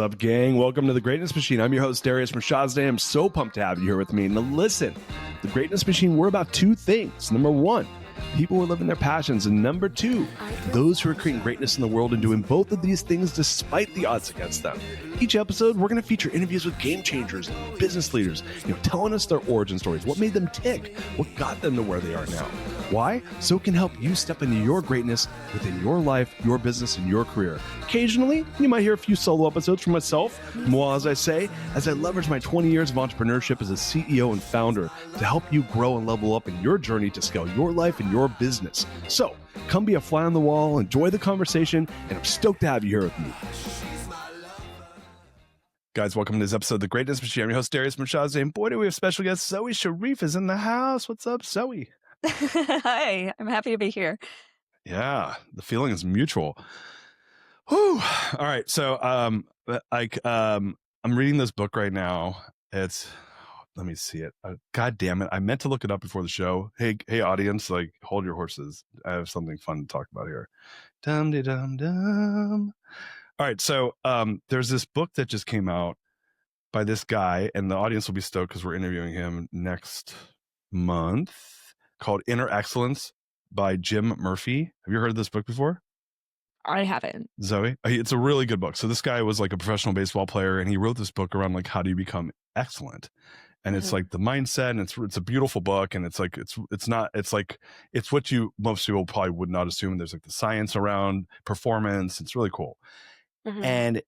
What's up, gang? Welcome to The Greatness Machine. I'm your host, Darius Mirshahzadeh. I'm so pumped to have you here with me. Now listen, The Greatness Machine, we're about two things. Number one, people who are living their passions. And number two, those who are creating greatness in the world and doing both of these things despite the odds against them. Each episode, we're going to feature interviews with game changers, business leaders, telling us their origin stories, what made them tick, what got them to where they are now. Why? So it can help you step into your greatness within your life, your business, and your career. Occasionally, you might hear a few solo episodes from myself, moi, as I say, as I leverage my 20 years of entrepreneurship as a CEO and founder to help you grow and level up in your journey to scale your life and your business. So come be a fly on the wall, enjoy the conversation, and I'm stoked to have you here with me. Guys, welcome to this episode of The Greatness Machine. I'm your host, Darius Mirshahzadeh, and boy, do we have special guest Zoey Charif is in the house. What's up, Zoey? Hi, I'm happy to be here. Yeah, the feeling is mutual. Whew. All right, so I'm reading this book right now. Let me see it. God damn it! I meant to look it up before the show. Hey, audience, like hold your horses. I have something fun to talk about here. Dum de dum dum. All right, so there's this book that just came out by this guy, and the audience will be stoked because we're interviewing him next month, called Inner Excellence by Jim Murphy. Have you heard of this book before? I haven't. Zoey? It's a really good book. So this guy was like a professional baseball player, and he wrote this book around like how do you become excellent, and it's like the mindset, and it's a beautiful book, and it's like it's what most people probably would not assume. There's like the science around performance. It's really cool. And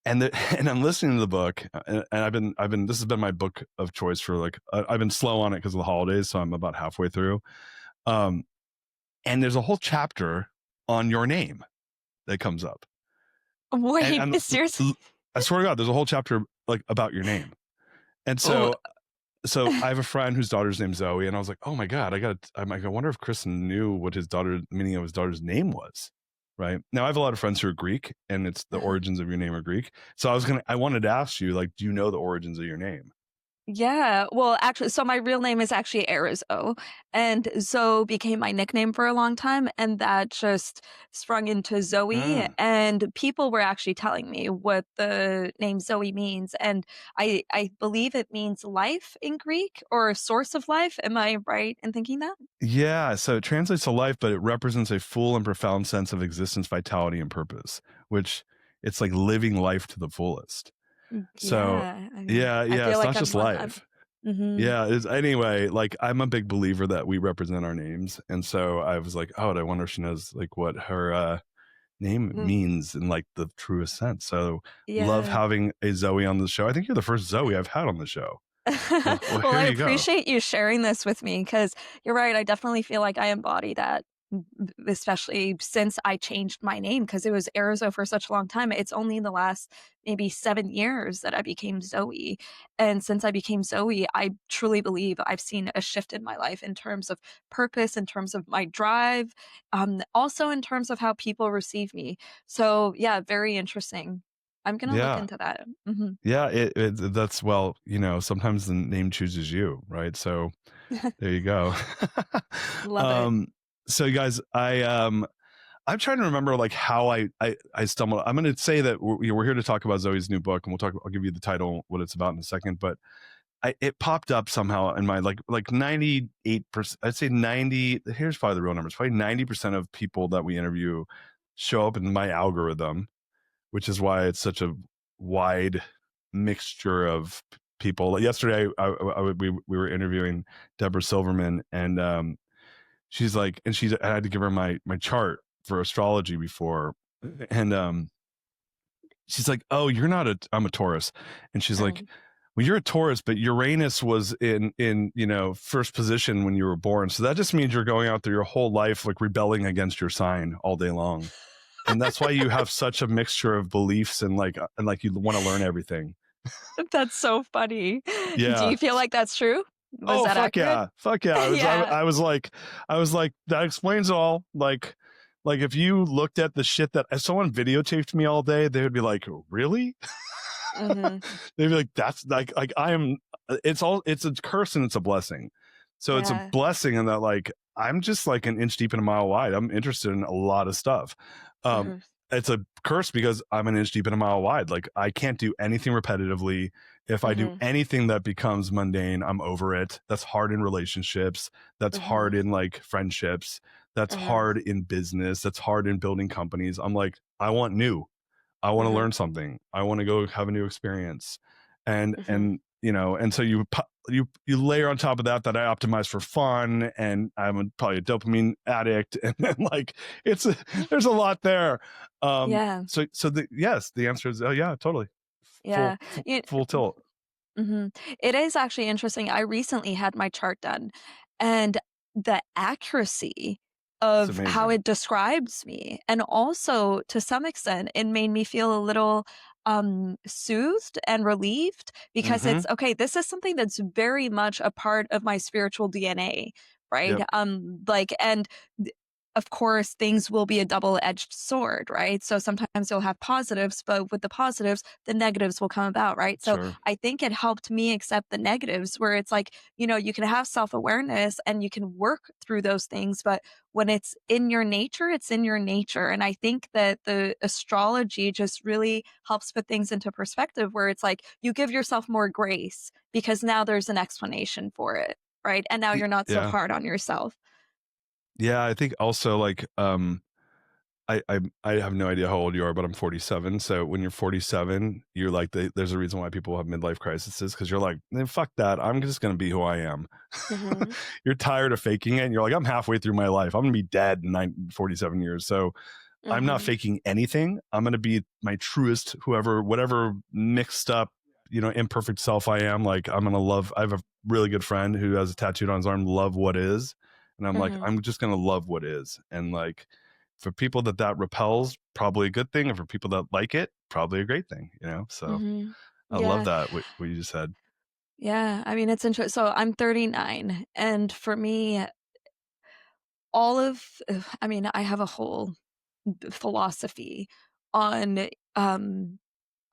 I'm listening to the book, and I've been this has been my book of choice for like I've been slow on it because of the holidays, so I'm about halfway through. And there's a whole chapter on your name that comes up. Wait, seriously? I swear to God, there's a whole chapter like about your name. And so I have a friend whose daughter's named Zoey, and I was like, oh my God, I wonder if Chris knew what meaning of his daughter's name was. Right now, I have a lot of friends who are Greek, and it's the origins of your name are Greek. So I wanted to ask you, like, do you know the origins of your name? Yeah, well, actually, so my real name is actually Erodes, and Zoe became my nickname for a long time, and that just sprung into Zoey, and people were actually telling me what the name Zoey means, and I believe it means life in Greek, or source of life. Am I right in thinking that? Yeah, so it translates to life, but it represents a full and profound sense of existence, vitality, and purpose, which it's like living life to the fullest. So it's not just life. Yeah, anyway, like I'm a big believer that we represent our names, and so I was like, oh, I wonder if she knows like what her name means in like the truest sense. So love having a Zoey on the show. I think you're the first Zoey I've had on the show. Well, I appreciate you sharing this with me, because you're right. I definitely feel like I embody that, especially since I changed my name, because it was Arizo for such a long time. It's only in the last maybe 7 years that I became Zoey. And since I became Zoey, I truly believe I've seen a shift in my life in terms of purpose, in terms of my drive, also in terms of how people receive me. So yeah, very interesting. I'm going to look into that. Yeah, that's, well, sometimes the name chooses you, right? So there you go. Love it. So you guys, I'm trying to remember like how I stumbled. I'm going to say that we're here to talk about Zoey's new book, and I'll give you the title, what it's about in a second, but it popped up somehow in my like 98%, I'd say 90, here's probably the real numbers, probably 90% of people that we interview show up in my algorithm, which is why it's such a wide mixture of people. Like yesterday, we were interviewing Deborah Silverman, and she's like, and I had to give her my chart for astrology before, and she's like, oh, I'm a Taurus, and she's like, well, you're a Taurus, but Uranus was in first position when you were born, so that just means you're going out there your whole life like rebelling against your sign all day long. And that's why you have such a mixture of beliefs and like you want to learn everything. That's so funny. Yeah. Do you feel like that's true? Was that fuck accurate? Fuck yeah. I was like, that explains it all. Like if you looked at the shit that if someone videotaped me all day, they would be like, really? They'd be like, that's like I am. It's a curse and it's a blessing. So it's a blessing in that like I'm just like an inch deep and a mile wide. I'm interested in a lot of stuff. it's a curse because I'm an inch deep and a mile wide. Like I can't do anything repetitively. If I do anything that becomes mundane, I'm over it. That's hard in relationships. That's hard in like friendships. That's hard in business. That's hard in building companies. I'm like, I want new. I want to learn something. I want to go have a new experience. And you know, and so you layer on top of that I optimize for fun, and I'm probably a dopamine addict, and then like there's a lot there. So the answer is, oh yeah, totally. Yeah. Full tilt. It is actually interesting. I recently had my chart done, and the accuracy of how it describes me, and also to some extent, it made me feel a little soothed and relieved because it's okay. This is something that's very much a part of my spiritual DNA, right? Yep. Like, and of course, things will be a double-edged sword, right? So sometimes you'll have positives, but with the positives, the negatives will come about, right? So Sure. I think it helped me accept the negatives where it's like, you know, you can have self-awareness and you can work through those things, but when it's in your nature, it's in your nature. And I think that the astrology just really helps put things into perspective where it's like you give yourself more grace because now there's an explanation for it, right? And now you're not so hard on yourself. Yeah, I think also like I have no idea how old you are, but I'm 47. So when you're 47, you're like there's a reason why people have midlife crises because you're like, fuck that. I'm just gonna be who I am. You're tired of faking it, and you're like, I'm halfway through my life. I'm gonna be dead in 47 years. So I'm not faking anything. I'm gonna be my truest, whatever mixed up, you know, imperfect self I am. Like I'm gonna love. I have a really good friend who has a tattooed on his arm, "Love what is," and I'm like, I'm just gonna love what is, and like. For people that repels, probably a good thing. And for people that like it, probably a great thing, you know? So I love that, what you just said. Yeah. I mean, it's interesting. So I'm 39. And for me, I mean, I have a whole philosophy on, um,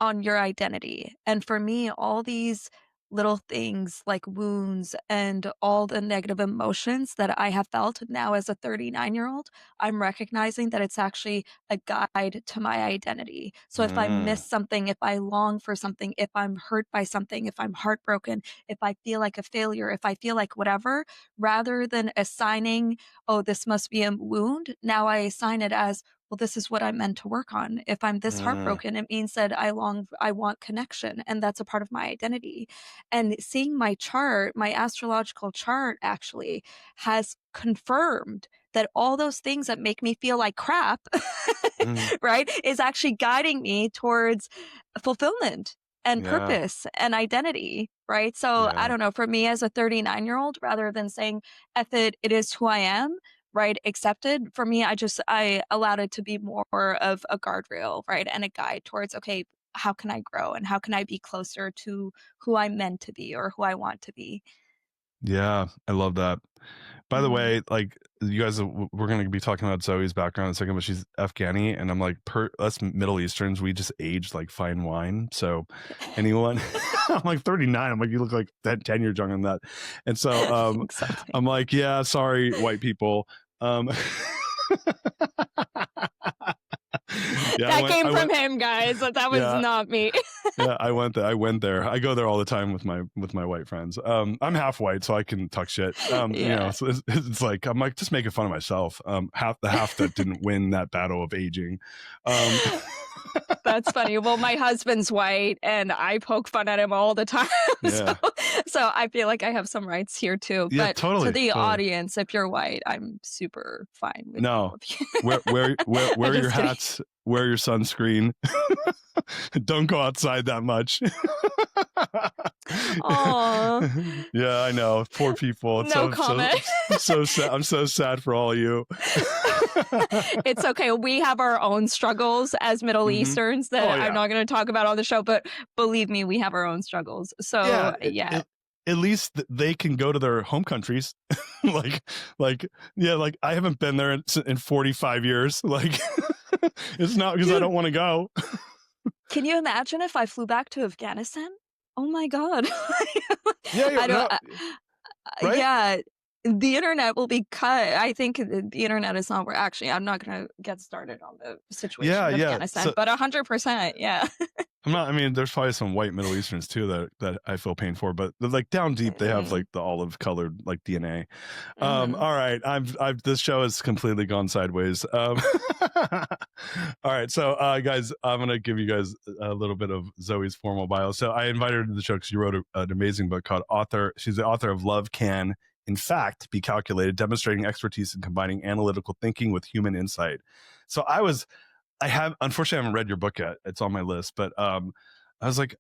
on your identity. And for me, all these little things like wounds and all the negative emotions that I have felt now as a 39-year-old, I'm recognizing that it's actually a guide to my identity. So if I miss something, if I long for something, if I'm hurt by something, if I'm heartbroken, if I feel like a failure, if I feel like whatever, rather than assigning, oh, this must be a wound, now I assign it as, well, this is what I'm meant to work on. If I'm this heartbroken, it means that I want connection, and that's a part of my identity. And seeing my chart, my astrological chart actually has confirmed that all those things that make me feel like crap, right, is actually guiding me towards fulfillment and purpose and identity, right? So I don't know, for me as a 39-year-old, rather than saying, F it, it is who I am, right, accepted, for me, I allowed it to be more of a guardrail, right, and a guide towards, okay, how can I grow and how can I be closer to who I'm meant to be or who I want to be? Yeah, I love that. By the way, like you guys, we're going to be talking about Zoe's background in a second, but she's Afghani, and I'm like, us Middle Easterns, we just age like fine wine. So anyone, I'm like 39. I'm like, you look like 10 years younger than that. And so Exactly. I'm like, yeah, sorry, white people. Yeah, that came from him, guys. That was not me. Yeah, I went there. I go there all the time with my white friends. I'm half white, so I can talk shit. You know, so it's like I'm like just making fun of myself. Half that didn't win that battle of aging. That's funny. Well, my husband's white, and I poke fun at him all the time. So I feel like I have some rights here too. Yeah, but totally, to the audience, if you're white, I'm super fine with all of you. wear your hats, wear your sunscreen. Don't go outside that much. Aww. Yeah, I know. Poor people. It's no comment. So sad. I'm so sad for all of you. It's okay. We have our own struggles as Middle Easterns that I'm not going to talk about on the show, but believe me, we have our own struggles. So at least they can go to their home countries. like I haven't been there in 45 years. Like it's not because I don't want to go. Can you imagine if I flew back to Afghanistan? Oh my God. Right? Yeah. the internet will be cut. I think the internet is not where actually, I'm not going to get started on the situation Yeah, in yeah. Afghanistan, So but 100%. Yeah. I mean, there's probably some white Middle Easterns too that I feel pain for, but like down deep, they have Mm, like the olive colored like DNA. mhm. All right, I've this show has completely gone sideways. All right, so guys, I'm gonna give you guys a little bit of Zoe's formal bio. So I invited her to the show because she wrote an amazing book called Author. She's the author of Love Can, in fact, be calculated, demonstrating expertise in combining analytical thinking with human insight. So I have unfortunately I haven't read your book yet. It's on my list, but I was like,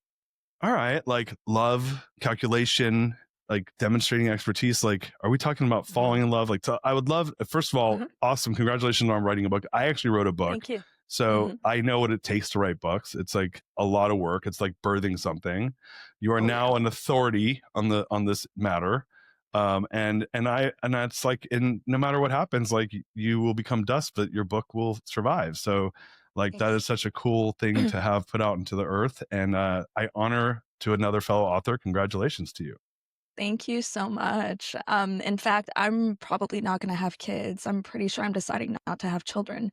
all right, like love, calculation, like demonstrating expertise. Like, are we talking about Mhm. falling in love? Like, so I would love, first of all, Mhm. awesome. Congratulations on writing a book. I actually wrote a book. Thank you. So Mhm. I know what it takes to write books. It's like a lot of work. It's like birthing something. You are Oh, now yeah. an authority on this matter. And that's like, in no matter what happens, like you will become dust, but your book will survive. So like that Thank is such a cool thing you. to have put out into the earth. And I honor to another fellow author. Congratulations to you. Thank you so much. In fact, I'm probably not going to have kids. I'm pretty sure I'm deciding not to have children.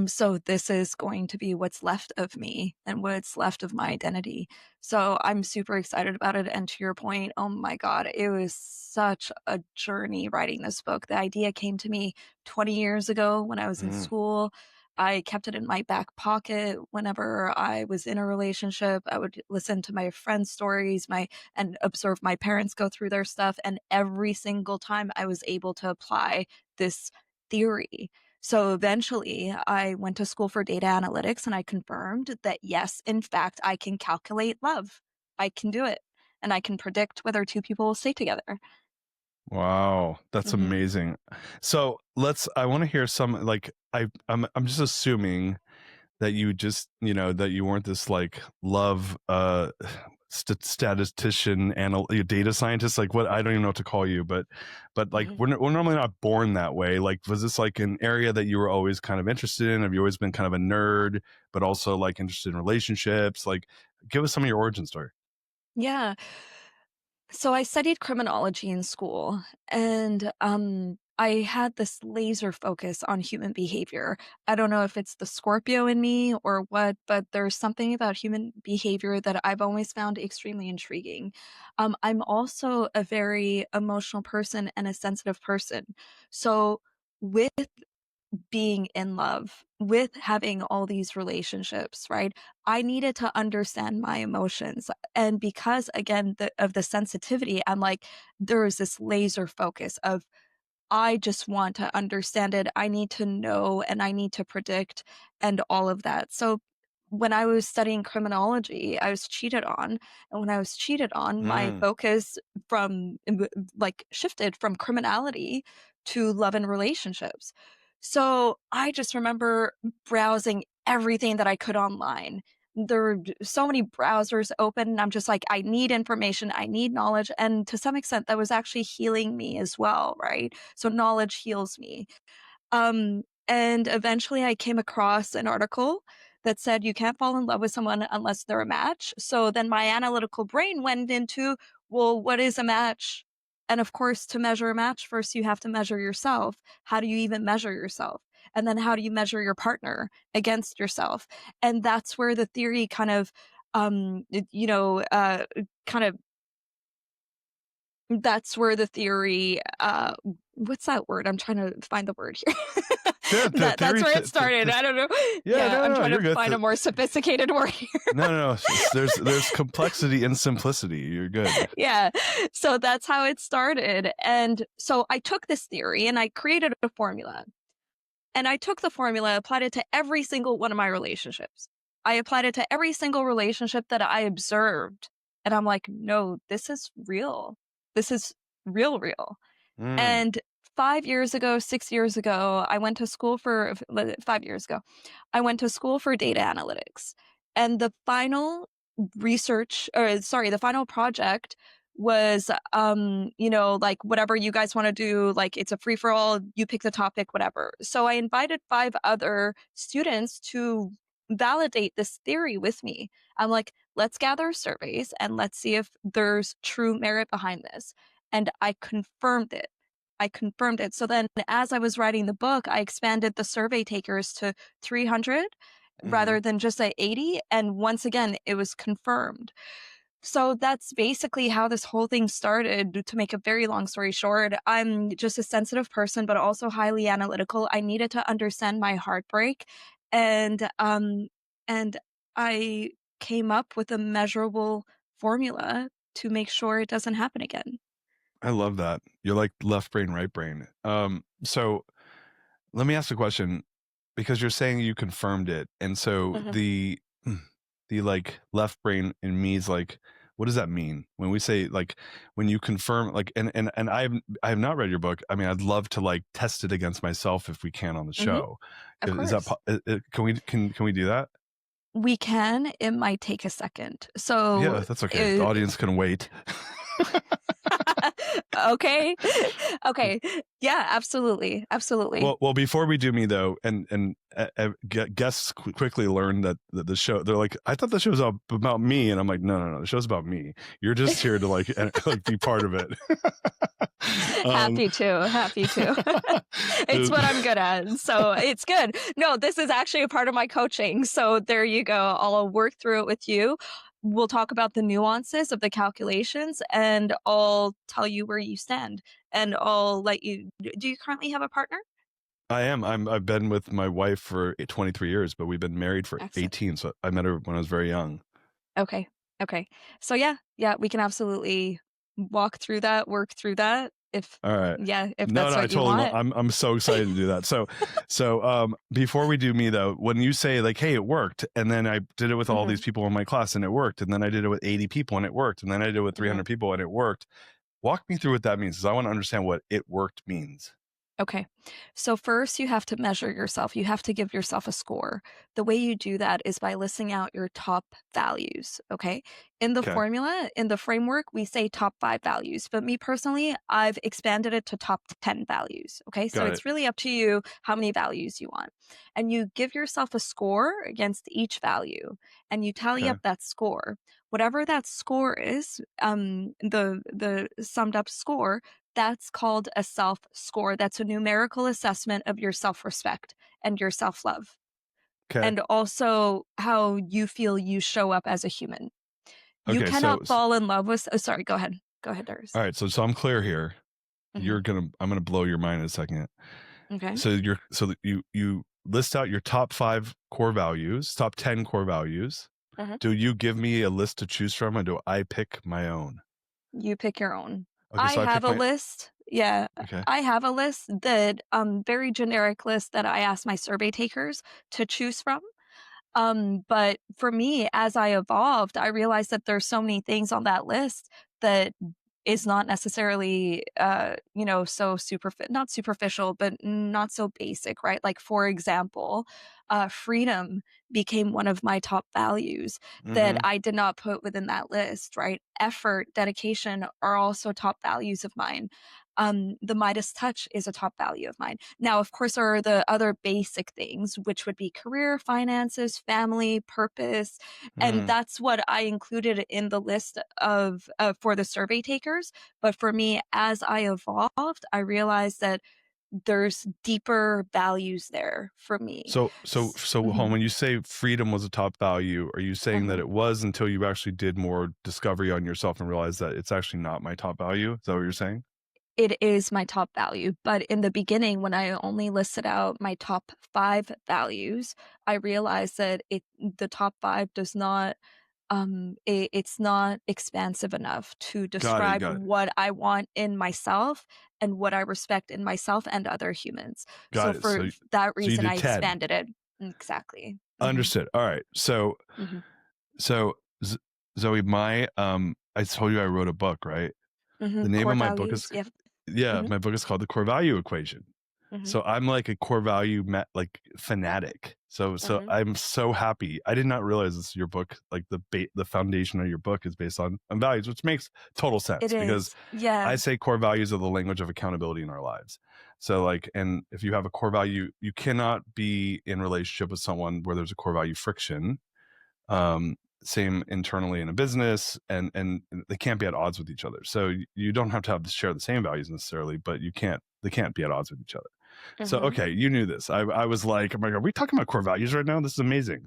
So this is going to be what's left of me and what's left of my identity. So I'm super excited about it. And to your point, oh my God, it was such a journey writing this book. The idea came to me 20 years ago when I was in Mm. school. I kept it in my back pocket whenever I was in a relationship. I would listen to my friends' stories, my and observe my parents go through their stuff. And every single time I was able to apply this theory. So eventually I went to school for data analytics and I confirmed that yes, in fact, I can calculate love. I can do it. And I can predict whether two people will stay together. Wow, that's Hmm. amazing. So I want to hear some, like, I'm just assuming that you just, that you weren't this like love, statistician, data scientist, like what, I don't even know what to call you, but like Hmm. we're normally not born that way. Like, was this like an area that you were always kind of interested in? Have you always been kind of a nerd, but also like interested in relationships? Like, give us some of your origin story. Yeah. So I studied criminology in school and I had this laser focus on human behavior. I don't know if it's the Scorpio in me or what, but there's something about human behavior that I've always found extremely intriguing. I'm also a very emotional person and a sensitive person. So with being in love, with having all these relationships, right? I needed to understand my emotions. And because again of the sensitivity, I'm like, there is this laser focus of I just want to understand it. I need to know and I need to predict and all of that. So when I was studying criminology, I was cheated on. And when I was cheated on, my Mm. focus like shifted from criminality to love and relationships. So I just remember browsing everything that I could online. There were so many browsers open, and I'm just like, I need information, I need knowledge. And to some extent, that was actually healing me as well, right? So knowledge heals me. And eventually I came across an article that said you can't fall in love with someone unless they're a match. So then my analytical brain went into, well, what is a match? And of course, to measure a match, first you have to measure yourself. How do you even measure yourself? And then how do you measure your partner against yourself? And that's where the theory kind of, kind of that's where the theory, what's that word? I'm trying to find the word here. The That's theory, where it started. I don't know. yeah, Yeah, no, I'm no, trying you're to good. find a more sophisticated word here. No, no, no. There's complexity in simplicity. You're good. Yeah. So that's how it started. And so I took this theory and I created a formula. And I took the formula, applied it to every single one of my relationships. I applied it to every single relationship that I observed. And I'm like, no, this is real. This is real, real. Mm. And 5 years ago, 6 years ago, I went to school for 5 years ago, I went to school for data analytics. And the final the final project was, like whatever you guys want to do, like it's a free for all, you pick the topic, whatever. So I invited 5 other students to validate this theory with me. I'm like, let's gather surveys and let's see if there's true merit behind this. And I confirmed it. I confirmed it. So then as I was writing the book, I expanded the survey takers to 300 Mm-hmm. rather than just at 80. And once again, it was confirmed. So that's basically how this whole thing started. To make a very long story short, I'm just a sensitive person, but also highly analytical. I needed to understand my heartbreak, and I came up with a measurable formula to make sure it doesn't happen again. I love that. You're like left brain, right brain. So let me ask a question, because you're saying you confirmed it, and so Mhm. the like left brain in me is like, what does that mean when we say like when you confirm, like, and I have not read your book. I mean, I'd love to like test it against myself if we can on the Mhm. show. Of Is that course. can we do that? We can. It might take a second. Yeah, So, that's okay. The uh audience can wait. Okay. Okay. Yeah, absolutely, absolutely. Well, before we do me though, and guests quickly learn that the show. They're like, I thought the show was about me, and I'm like, no, no, no, the show's about me. You're just here to like like be part of it. um, Happy to, happy to. It's what I'm good at, so it's good. No, this is actually a part of my coaching, so there you go. I'll work through it with you. We'll talk about the nuances of the calculations, and I'll tell you where you stand, and I'll let you do you currently have a partner? I am. I've been with my wife for 23 years, but we've been married for Excellent. 18. So I met her when I was very young. Okay. Okay. So yeah, yeah, we can absolutely walk through that, work through that if All right. yeah, if No, that's no, I what you totally want. want. I'm so excited to do that. So before we do me though, when you say like, hey, it worked, and then I did it with all these Mhm, people in my class and it worked, and then I did it with 80 people and it worked, and then I did it with mhm. 300 people and it worked. Walk me through what that means, because I want to understand what it worked means. Okay. So first you have to measure yourself. You have to give yourself a score. The way you do that is by listing out your top values, okay? In the Okay, formula, in the framework, we say top 5 values, but me personally, I've expanded it to top 10 values, okay? So got it. it's really up to you how many values you want. And you give yourself a score against each value and you tally Okay, up that score. Whatever that score is, the summed up score, that's called a self score. That's a numerical assessment of your self respect and your self love, okay, and also how you feel you show up as a human. You okay. cannot fall in love with. Oh, sorry. Go ahead. Go ahead, Darius. All right. So I'm clear here. Hmm. I'm gonna blow your mind in a second. Okay. So you list out your top 5 core values, top 10 core values. Hmm. Do you give me a list to choose from, or do I pick my own? You pick your own. Okay, I so I have pick a my. list. Yeah, Okay, I have a list that very generic list that I ask my survey takers to choose from. But for me, as I evolved, I realized that there's so many things on that list that is not necessarily, so not superficial, but not so basic, right? Like, for example, freedom became one of my top values that mm-hmm. I did not put within that list, right? Effort, dedication are also top values of mine. The Midas touch is a top value of mine. Now, of course, there are the other basic things, which would be career, finances, family, purpose. And Mm. that's what I included in the list of for the survey takers. But for me, as I evolved, I realized that there's deeper values there for me. Home, Mhm, when you say freedom was a top value, are you saying that mhm. it was until you actually did more discovery on yourself and realized that it's actually not my top value? Is that what you're saying? It is my top value, but in the beginning, when I only listed out my top 5 values, I realized that the top 5 does not it's not expansive enough to Got it. describe Got it. what I want in myself and what I respect in myself and other humans. So Got it. for that So you reason, I did 10. expanded it. Exactly. Mhm, Understood. All right. mhm, So Z- Zoe, I told you I wrote a book, right? The mhm. name Core of my book values. is, Yep. yeah, Mhm, my book is called The Core Value Equation. mhm, So I'm like a core value like fanatic. So mhm. I'm so happy. I did not realize this your book, like the foundation of your book is based on values, which makes total It sense, because is. Yeah. I say core values are the language of accountability in our lives. So like, and if you have a core value, you cannot be in relationship with someone where there's a core value friction. Um, same internally in a business, and they can't be at odds with each other. So you don't have to share the same values necessarily, but they can't be at odds with each other. So, okay, you knew this. I was like, are we talking about core values right now? This is amazing.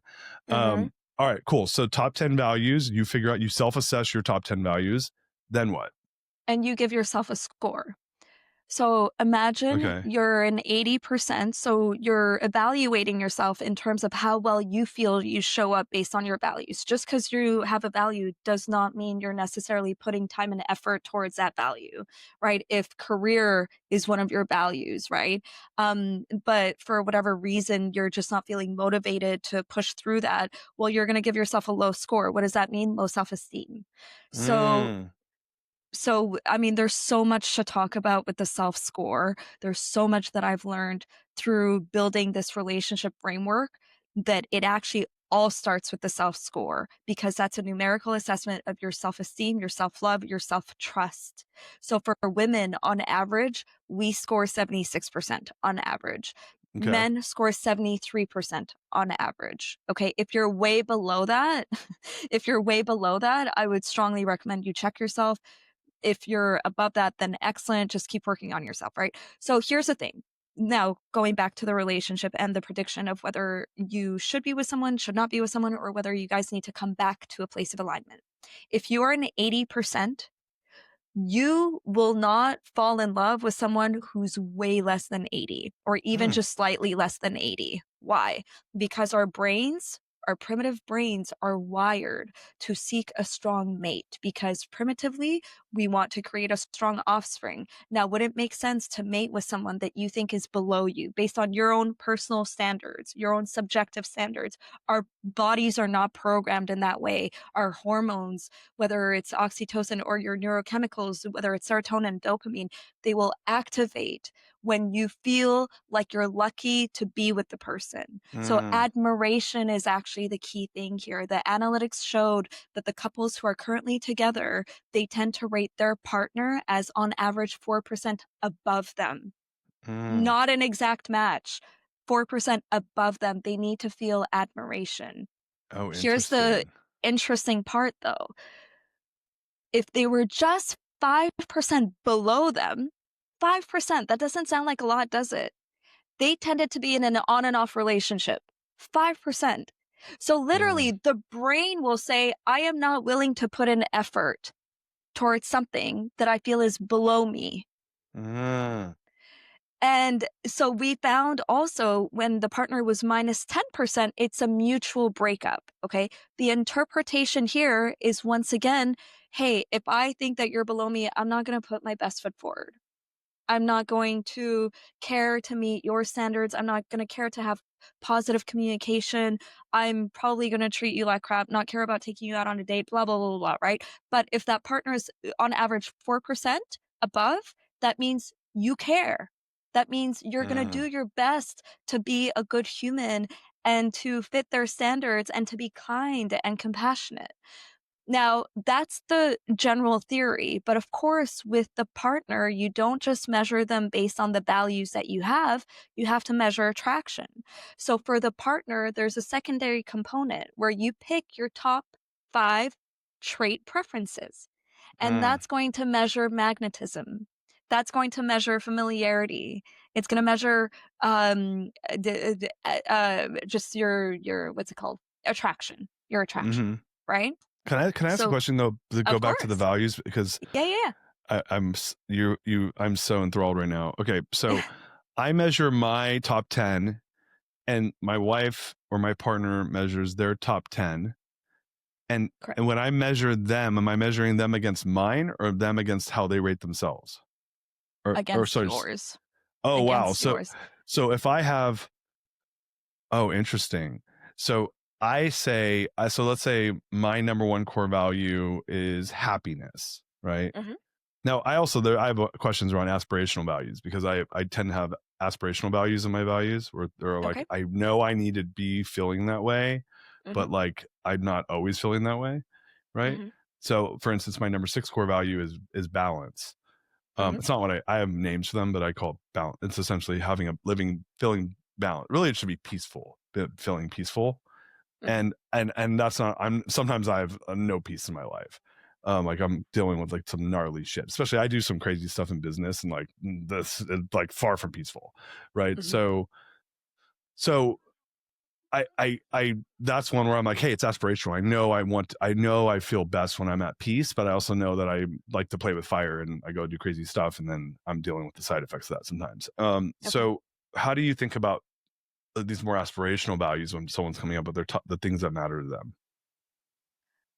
All right, cool. So top 10 values, you figure out, you self-assess your top 10 values. Then what? And you give yourself a score. So imagine you're an 80%. So you're evaluating yourself in terms of how well you feel you show up based on your values. Just because you have a value does not mean you're necessarily putting time and effort towards that value, right? If career is one of your values, right? But for whatever reason, you're just not feeling motivated to push through that. Well, you're going to give yourself a low score. What does that mean? Low self-esteem. So, I mean, there's so much to talk about with the self score. There's so much that I've learned through building this relationship framework that it actually all starts with the self score, because that's a numerical assessment of your self esteem, your self love, your self trust. So for women, on average, we score 76% on average. Men score 73% on average. Okay. If you're way below that, I would strongly recommend you check yourself. If you're above that, then excellent. Just keep working on yourself, right? So here's the thing. Now, going back to the relationship and the prediction of whether you should be with someone, should not be with someone, or whether you guys need to come back to a place of alignment. If you are an 80%, you will not fall in love with someone who's way less than 80, or even just slightly less than 80. Why? Because our primitive brains are wired to seek a strong mate, because primitively we want to create a strong offspring. Now, would it make sense to mate with someone that you think is below you based on your own personal standards, your own subjective standards? Our bodies are not programmed in that way. Our hormones, whether it's oxytocin or your neurochemicals, whether it's serotonin, dopamine, they will activate when you feel like you're lucky to be with the person. So admiration is actually the key thing here. The analytics showed that the couples who are currently together, they tend to rate their partner as on average 4% above them. Not an exact match. 4% above them. They need to feel admiration. Oh, Here's the interesting part, though. If they were just 5% below them, 5%, that doesn't sound like a lot, does it? They tended to be in an on and off relationship. 5%. So literally, the brain will say, I am not willing to put an effort towards something that I feel is below me. And so we found also when the partner was minus 10%, it's a mutual breakup. Okay. The interpretation here is, once again, hey, if I think that you're below me, I'm not going to put my best foot forward. I'm not going to care to meet your standards. I'm not going to care to have positive communication. I'm probably going to treat you like crap, not care about taking you out on a date, blah, blah, blah, blah, right? But if that partner is on average 4% above, that means you care. That means you're going to do your best to be a good human and to fit their standards and to be kind and compassionate. Now, that's the general theory, but of course, with the partner, you don't just measure them based on the values that you have to measure attraction. So for the partner, there's a secondary component where you pick your top 5 trait preferences, and that's going to measure magnetism. That's going to measure familiarity. It's going to measure just your what's it called? Attraction, your attraction, right? Can I ask a question though, to go back to the values, because yeah. I'm so enthralled right now. Okay, so I measure my top 10, and my wife or my partner measures their top 10. And when I measure them, am I measuring them against mine or them against how they rate themselves? Against yours. Oh, against wow. Yours. So if I have, oh, interesting. So I say, so let's say my number one core value is happiness, right? Now, I have questions around aspirational values, because I tend to have aspirational values in my values where they're like, I know I need to be feeling that way, but like I'm not always feeling that way, right? So, for instance, my number 6 core value is balance. It's not what I have names for them, but I call it balance. It's essentially feeling balanced. Really, it should be peaceful, feeling peaceful. Mhm. And that's not, sometimes I have no peace in my life. Like I'm dealing with like some gnarly shit, especially I do some crazy stuff in business, and like this is like far from peaceful. Right. Mhm. So I that's one where I'm like, hey, it's aspirational. I know I feel best when I'm at peace, but I also know that I like to play with fire, and I go do crazy stuff, and then I'm dealing with the side effects of that sometimes. Okay. So how do you think about these more aspirational values when someone's coming up with the things that matter to them?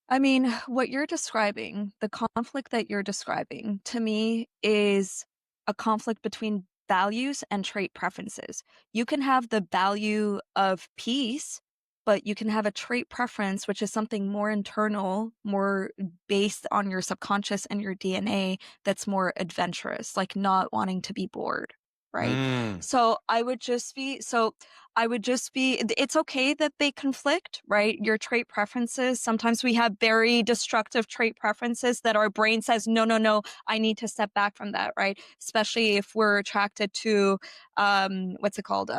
I mean, what you're describing, the conflict that you're describing, to me is a conflict between values and trait preferences. You can have the value of peace, but you can have a trait preference, which is something more internal, more based on your subconscious and your DNA, that's more adventurous, like not wanting to be bored. Right. Mm, It's okay that they conflict, right? Your trait preferences. Sometimes we have very destructive trait preferences that our brain says, no, no, no, I need to step back from that, right? Especially if we're attracted to, what's it called?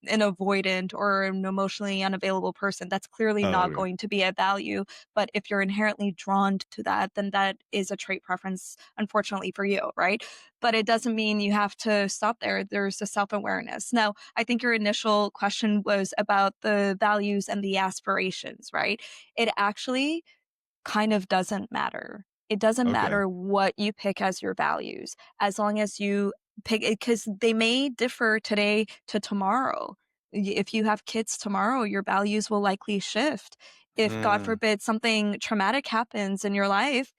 An avoidant or an emotionally unavailable person. That's clearly oh, not okay. going to be a value. But if you're inherently drawn to that, then that is a trait preference, unfortunately for you, right? But it doesn't mean you have to stop there. There's a self awareness. Now, I think your initial question was about the values and the aspirations, right? It actually kind of doesn't matter. It doesn't Okay. matter what you pick as your values, as long as you pick it, because they may differ today to tomorrow. If you have kids tomorrow, your values will likely shift. If, God Mm, forbid, something traumatic happens in your life,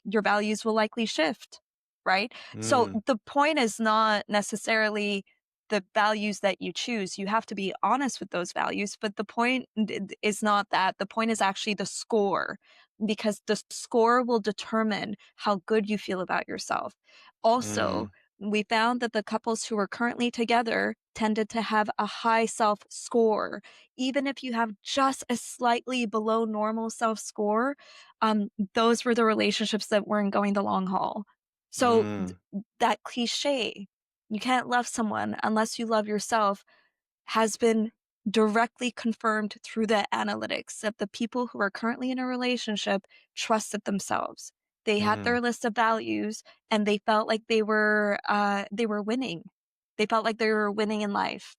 your values will likely shift, right? So mm, the point is not necessarily the values that you choose. You have to be honest with those values, but the point is not that. The point is actually the score, because the score will determine how good you feel about yourself. Also, mm, we found that the couples who are currently together tended to have a high self score. Even if you have just a slightly below normal self score, those were the relationships that weren't going the long haul. So mm. that cliche, you can't love someone unless you love yourself, has been directly confirmed through the analytics that the people who are currently in a relationship trusted themselves. They had Mm, their list of values and they felt like they were winning. They felt like they were winning in life.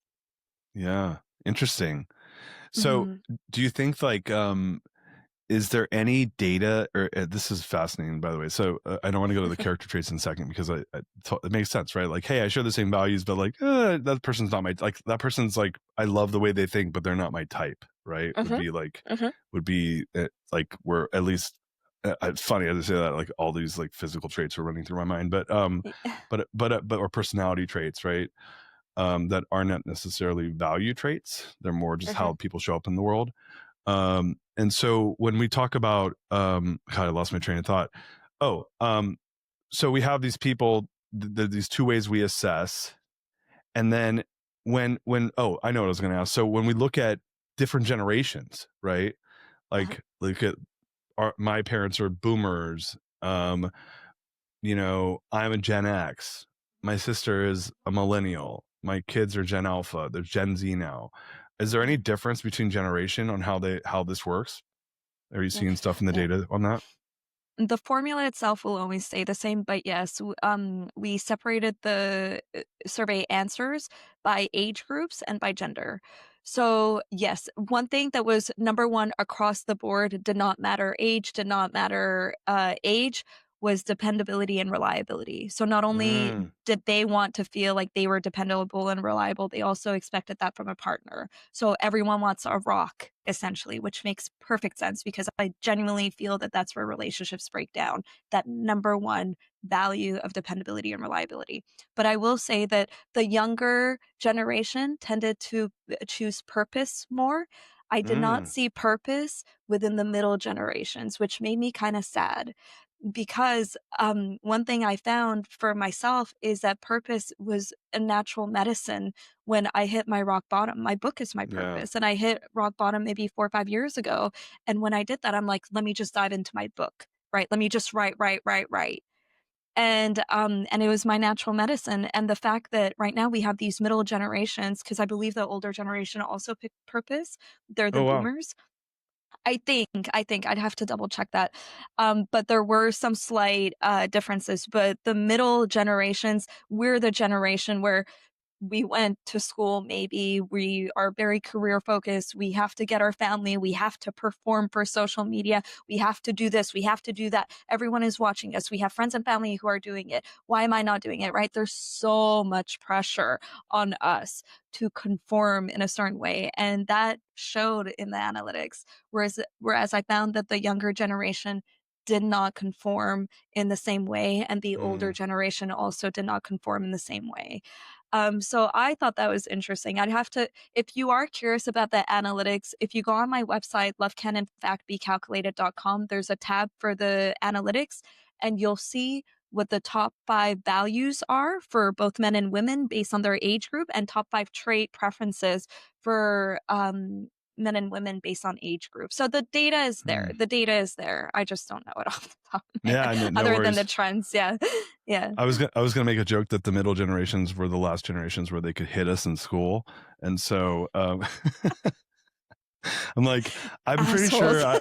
yeah, interesting. So, Mhm. do you think like is there any data, or this is fascinating by the way. So I don't want to go to the character traits in a second, because it makes sense, right? Like, hey, I share the same values, but like that person's not my, like that person's like, I love the way they think, but they're not my type, right? Would Mhm. be like, Mhm. like we're at least it's funny as I say that, like all these like physical traits are running through my mind, but Y- or personality traits, right? That are not necessarily value traits. They're more just how Mhm. people show up in the world. And so when we talk about God, I lost my train of thought. Oh, so we have these people, these two ways we assess. And then when oh, I know what I was going to ask. So when we look at different generations, right? Uh-huh. Like at my parents are boomers. I'm a Gen X. My sister is a millennial. My kids are Gen Alpha. They're Gen Z now. Is there any Mhm. difference between generation on how this works? Are you Yeah. seeing stuff in the Yeah. data on that? The formula itself will always stay the same, but yes, we separated the survey answers by age groups and by gender. So, yes, one thing that was number one across the board, did not matter age, did not matter age, was dependability and reliability. So, not only Mm, did they want to feel like they were dependable and reliable, they also expected that from a partner. So, everyone wants a rock, essentially, which makes perfect sense because I genuinely feel that that's where relationships break down, that number one value of dependability and reliability. But I will say that the younger generation tended to choose purpose more. I did not mm, see purpose within the middle generations, which made me kind of sad, because one thing I found for myself is that purpose was a natural medicine when I hit my rock bottom. My book is my yeah. purpose, and I hit rock bottom maybe 4 or 5 years ago. And when I did that, I'm like, let me just dive into my book, right? Let me just write, write, write, write. and it was my natural medicine. And the fact that right now we have these middle generations, because I believe the older generation also picked purpose. They're the Oh wow. boomers. I think I'd have to double check that. But there were some slight differences. But the middle generations, we're the generation where we went to school, maybe we are very career focused, we have to get our family, we have to perform for social media, we have to do this, we have to do that, everyone is watching us, we have friends and family who are doing it, why am I not doing it, right? There's so much pressure on us to conform in a certain way, and that showed in the analytics. Whereas I found that the younger generation did not conform in the same way, and the older Mm. generation also did not conform in the same way. So I thought that was interesting. I'd have to, if you are curious about the analytics, if you go on my website, lovecanininfactbecalculated.com, there's a tab for the analytics, and you'll see what the top 5 values are for both men and women based on their age group, and top 5 trait preferences for men and women based on age group. So the data is there. Mm. The data is there. I just don't know it off the top of my Yeah, head, no other than worries. the trends. Yeah. Yeah. I was gonna make a joke that the middle generations were the last generations where they could hit us in school, and so I'm like, I'm pretty Assholes. sure,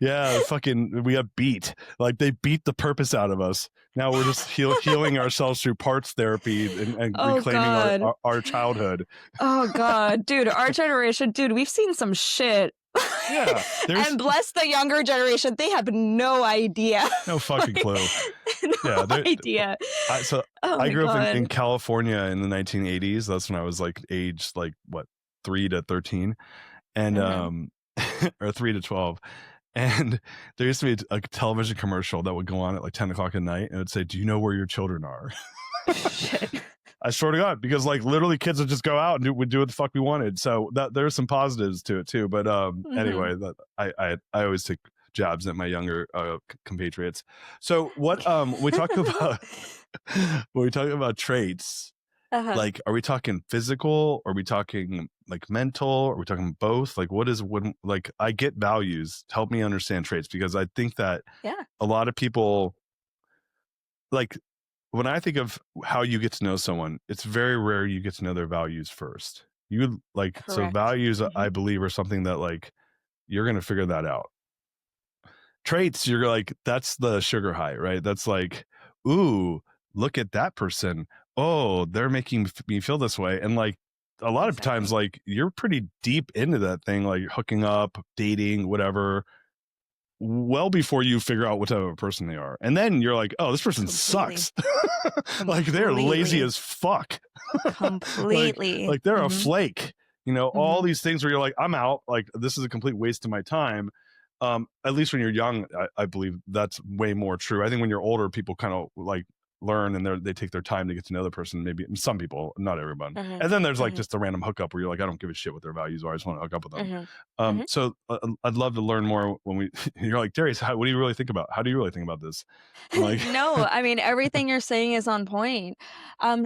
yeah, fucking, we got beat. Like they beat the purpose out of us. Now we're just healing ourselves through parts therapy and Oh reclaiming God. our childhood. Oh God. Dude, our generation, dude, we've seen some shit. Yeah, And bless the younger generation, they have no idea. No fucking clue. No idea. So Oh I my grew up in God. California in the 1980s. That's when I was like age like what 3 to 13, and or 3 to 12. And there used to be a television commercial that would go on at like 10 o'clock at night, and it would say, "Do you know where your children are?" Shit. I swear to God, because like literally kids would just go out and would do what the fuck we wanted. So that there's some positives to it too. But anyway, that I always take jabs at my younger compatriots. So what when we talk about when we talk about traits, like are we talking physical? Are we talking like mental? Are we talking both? Like what is when like I get values. Help me understand traits, because I think that a lot of people like when I think of how you get to know someone, it's very rare you get to know their values first. You like Correct. So values, I believe, are something that like you're gonna figure that out. Traits, you're like, that's the sugar high, right? That's like, ooh, look at that person. Oh, they're making me feel this way. And like a lot of times, like you're pretty deep into that thing, like hooking up, dating, whatever, well before you figure out what type of a person they are. And then you're like, oh, this person sucks. Like they're lazy as fuck. Completely. Like they're a flake. You know, all these things where you're like, I'm out. Like this is a complete waste of my time. At least when you're young, I believe that's way more true. I think when you're older, people kind of like learn and they take their time to get to know the person. Maybe some people, not everyone. And then there's like just a random hookup where you're like, I don't give a shit what their values are. I just want to hook up with them. So I'd love to learn more when you're like, Darius, what do you really think about? How do you really think about this? Like, no, I mean, everything you're saying is on point.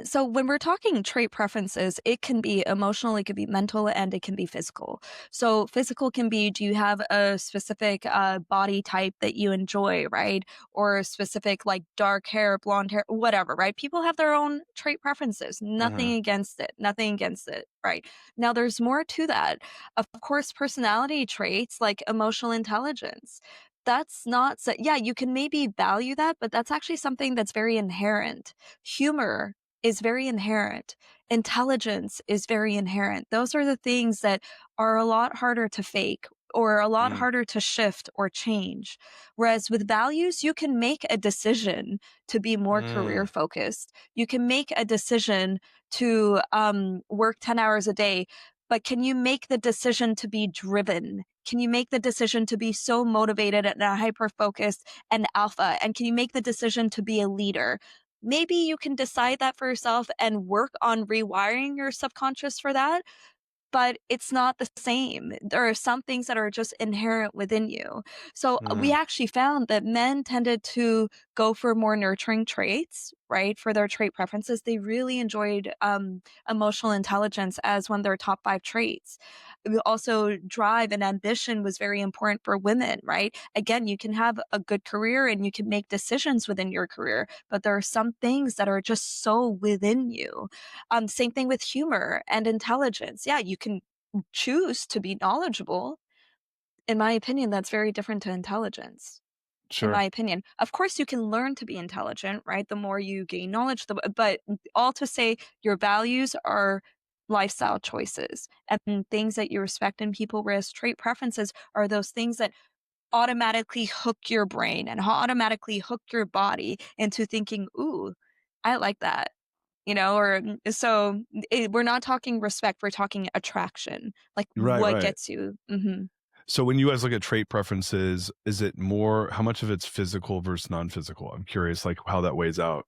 So when we're talking trait preferences, it can be emotional, it could be mental, and it can be physical. So physical can be, do you have a specific body type that you enjoy, right? Or a specific like dark hair, blonde hair, whatever, right? People have their own trait preferences. Nothing against it. Nothing against it, right? Now there's more to that. Of course, personality traits like emotional intelligence. That's not so, yeah, you can maybe value that, but that's actually something that's very inherent. Humor is very inherent. Intelligence is very inherent. Those are the things that are a lot harder to fake or a lot harder to shift or change. Whereas with values, you can make a decision to be more career focused. You can make a decision to work 10 hours a day, but can you make the decision to be driven? Can you make the decision to be so motivated and hyper focused and alpha? And can you make the decision to be a leader? Maybe you can decide that for yourself and work on rewiring your subconscious for that, but it's not the same. There are some things that are just inherent within you. So we actually found that men tended to go for more nurturing traits, right, for their trait preferences, they really enjoyed emotional intelligence as one of their top 5 traits. Also, drive and ambition was very important for women, right? Again, you can have a good career and you can make decisions within your career, but there are some things that are just so within you. Same thing with humor and intelligence. Yeah, you can choose to be knowledgeable. In my opinion, that's very different to intelligence, in my Sure. opinion. Of course, you can learn to be intelligent, right? The more you gain knowledge, but all to say your values are lifestyle choices and things that you respect in people, whereas trait preferences are those things that automatically hook your brain and automatically hook your body into thinking, ooh, I like that. Or so we're not talking respect, we're talking attraction, like Right, what right. gets you. Mhm. So when you guys look at trait preferences, is it more how much of it's physical versus non-physical? I'm curious like how that weighs out.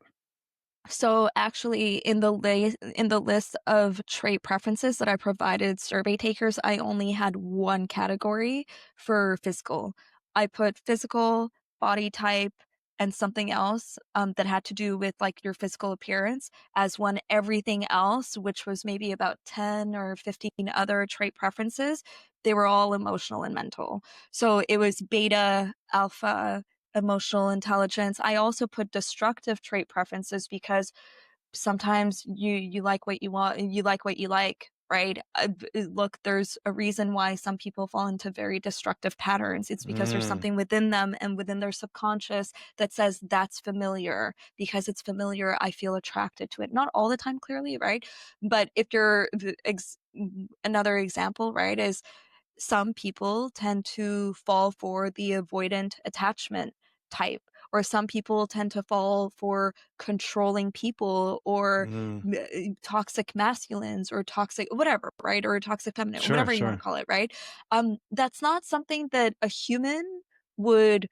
So actually in the list of trait preferences that I provided survey takers, I only had one category for physical. I put physical, body type, and something else that had to do with like your physical appearance as one. Everything else, which was maybe about 10 or 15 other trait preferences, they were all emotional and mental. So it was beta, alpha, emotional intelligence. I also put destructive trait preferences because sometimes you like what you want and you like what you like, right? Look, there's a reason why some people fall into very destructive patterns. It's because there's Mm, something within them and within their subconscious that says that's familiar. Because it's familiar, I feel attracted to it. Not all the time, clearly, right? But if you're another example, right, is some people tend to fall for the avoidant attachment type, or some people tend to fall for controlling people, or mm. toxic masculines, or toxic whatever, right? Or toxic feminine, Sure, whatever you want to sure. call it, right? That's not something that a human would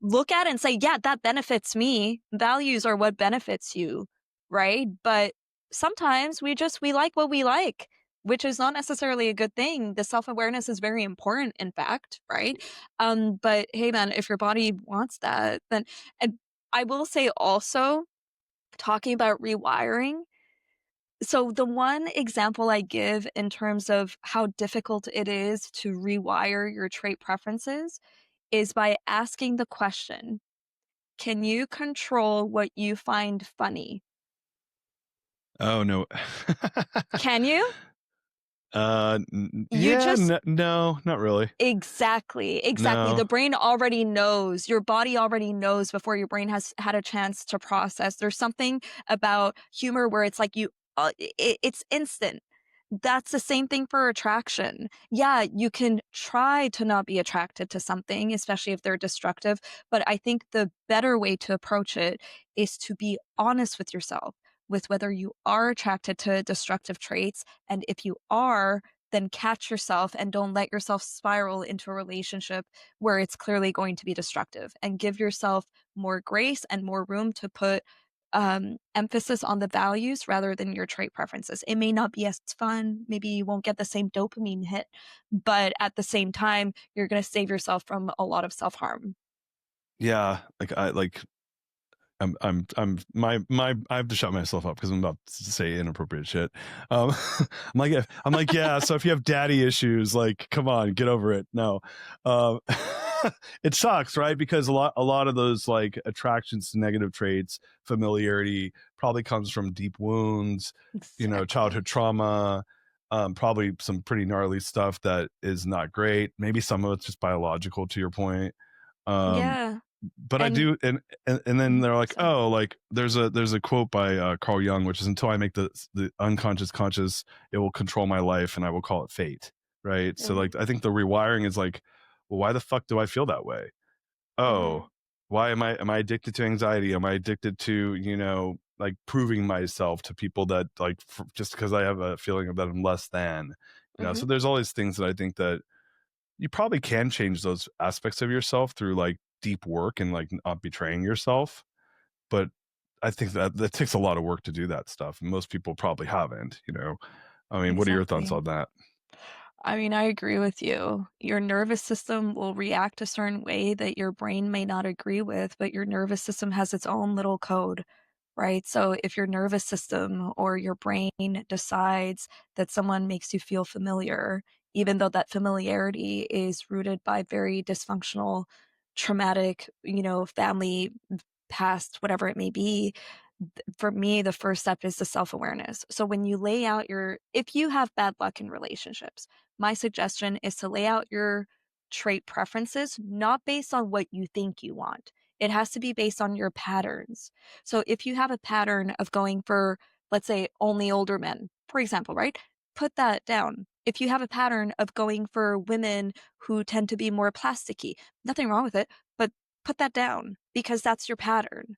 look at and say, yeah, that benefits me. Values are what benefits you, right? But sometimes we like what we like, which is not necessarily a good thing. The self-awareness is very important, in fact, right? But hey man, if your body wants that, then. And I will say also, talking about rewiring, so the one example I give in terms of how difficult it is to rewire your trait preferences is by asking the question, can you control what you find funny? Oh no. Can you? You Yeah, just no, not really. Exactly, exactly. No. The brain already knows. Your body already knows before your brain has had a chance to process. There's something about humor where it's like it's instant. That's the same thing for attraction. Yeah, you can try to not be attracted to something, especially if they're destructive, but I think the better way to approach it is to be honest with yourself with whether you are attracted to destructive traits, and if you are, then catch yourself and don't let yourself spiral into a relationship where it's clearly going to be destructive, and give yourself more grace and more room to put emphasis on the values rather than your trait preferences. It may not be as fun. Maybe you won't get the same dopamine hit, but at the same time, you're going to save yourself from a lot of self harm. Yeah, I have to shut myself up because I'm about to say inappropriate shit. I'm like, yeah. So if you have daddy issues, like, come on, get over it. No, um, it sucks, right? Because a lot of those like attractions to negative traits, familiarity, probably comes from deep wounds, childhood Exactly. trauma. Probably some pretty gnarly stuff that is not great. Maybe some of it's just biological, to your point. Um, Yeah. but I And do, and then they're like, sorry. oh, like there's a quote by Carl Jung, which is, until I make the unconscious conscious, it will control my life, and I will call it fate. Right. So Mm-hmm. like I think the rewiring is like, well, why the fuck do I feel that way? Mm-hmm. Oh, why am I addicted to anxiety? Am I addicted to like proving myself to people that like just because I have a feeling that I'm less than. Mm-hmm. So there's all these things that I think that you probably can change those aspects of yourself through like deep work and like not betraying yourself. But I think that takes a lot of work to do that stuff. And most people probably haven't. I mean, what are your thoughts Exactly. on that? I mean, I agree with you. Your nervous system will react a certain way that your brain may not agree with, but your nervous system has its own little code, right? So if your nervous system or your brain decides that someone makes you feel familiar, even though that familiarity is rooted by very dysfunctional, traumatic, family past, whatever it may be, for me, the first step is the self-awareness. So when you lay out if you have bad luck in relationships, my suggestion is to lay out your trait preferences, not based on what you think you want. It has to be based on your patterns. So if you have a pattern of going for, let's say, only older men, for example, right? Put that down. If you have a pattern of going for women who tend to be more plasticky, nothing wrong with it, but put that down because that's your pattern.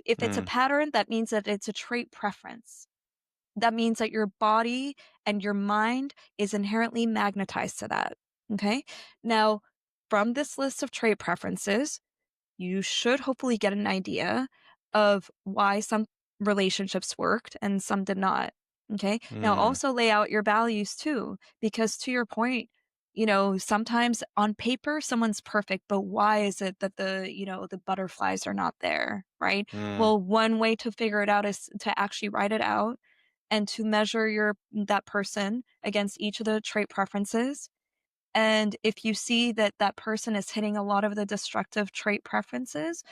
If it's a pattern, that means that it's a trait preference. That means that your body and your mind is inherently magnetized to that. Okay. Now, from this list of trait preferences, you should hopefully get an idea of why some relationships worked and some did not. Okay. Now, also lay out your values too, because to your point, sometimes on paper someone's perfect, but why is it that the butterflies are not there, right? Well, one way to figure it out is to actually write it out and to measure that person against each of the trait preferences. And if you see that that person is hitting a lot of the destructive trait preferences,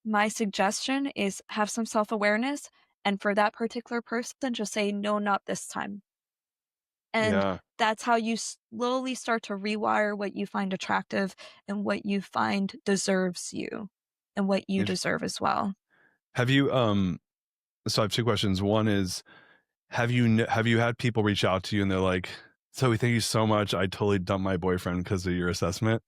my suggestion is have some self-awareness. And for that particular person, just say, no, not this time. And Yeah. that's how you slowly start to rewire what you find attractive and what you find deserves you and what you deserve as well. Have you so I have two questions. One is, have you had people reach out to you and they're like, "Zoey, thank you so much. I totally dumped my boyfriend because of your assessment."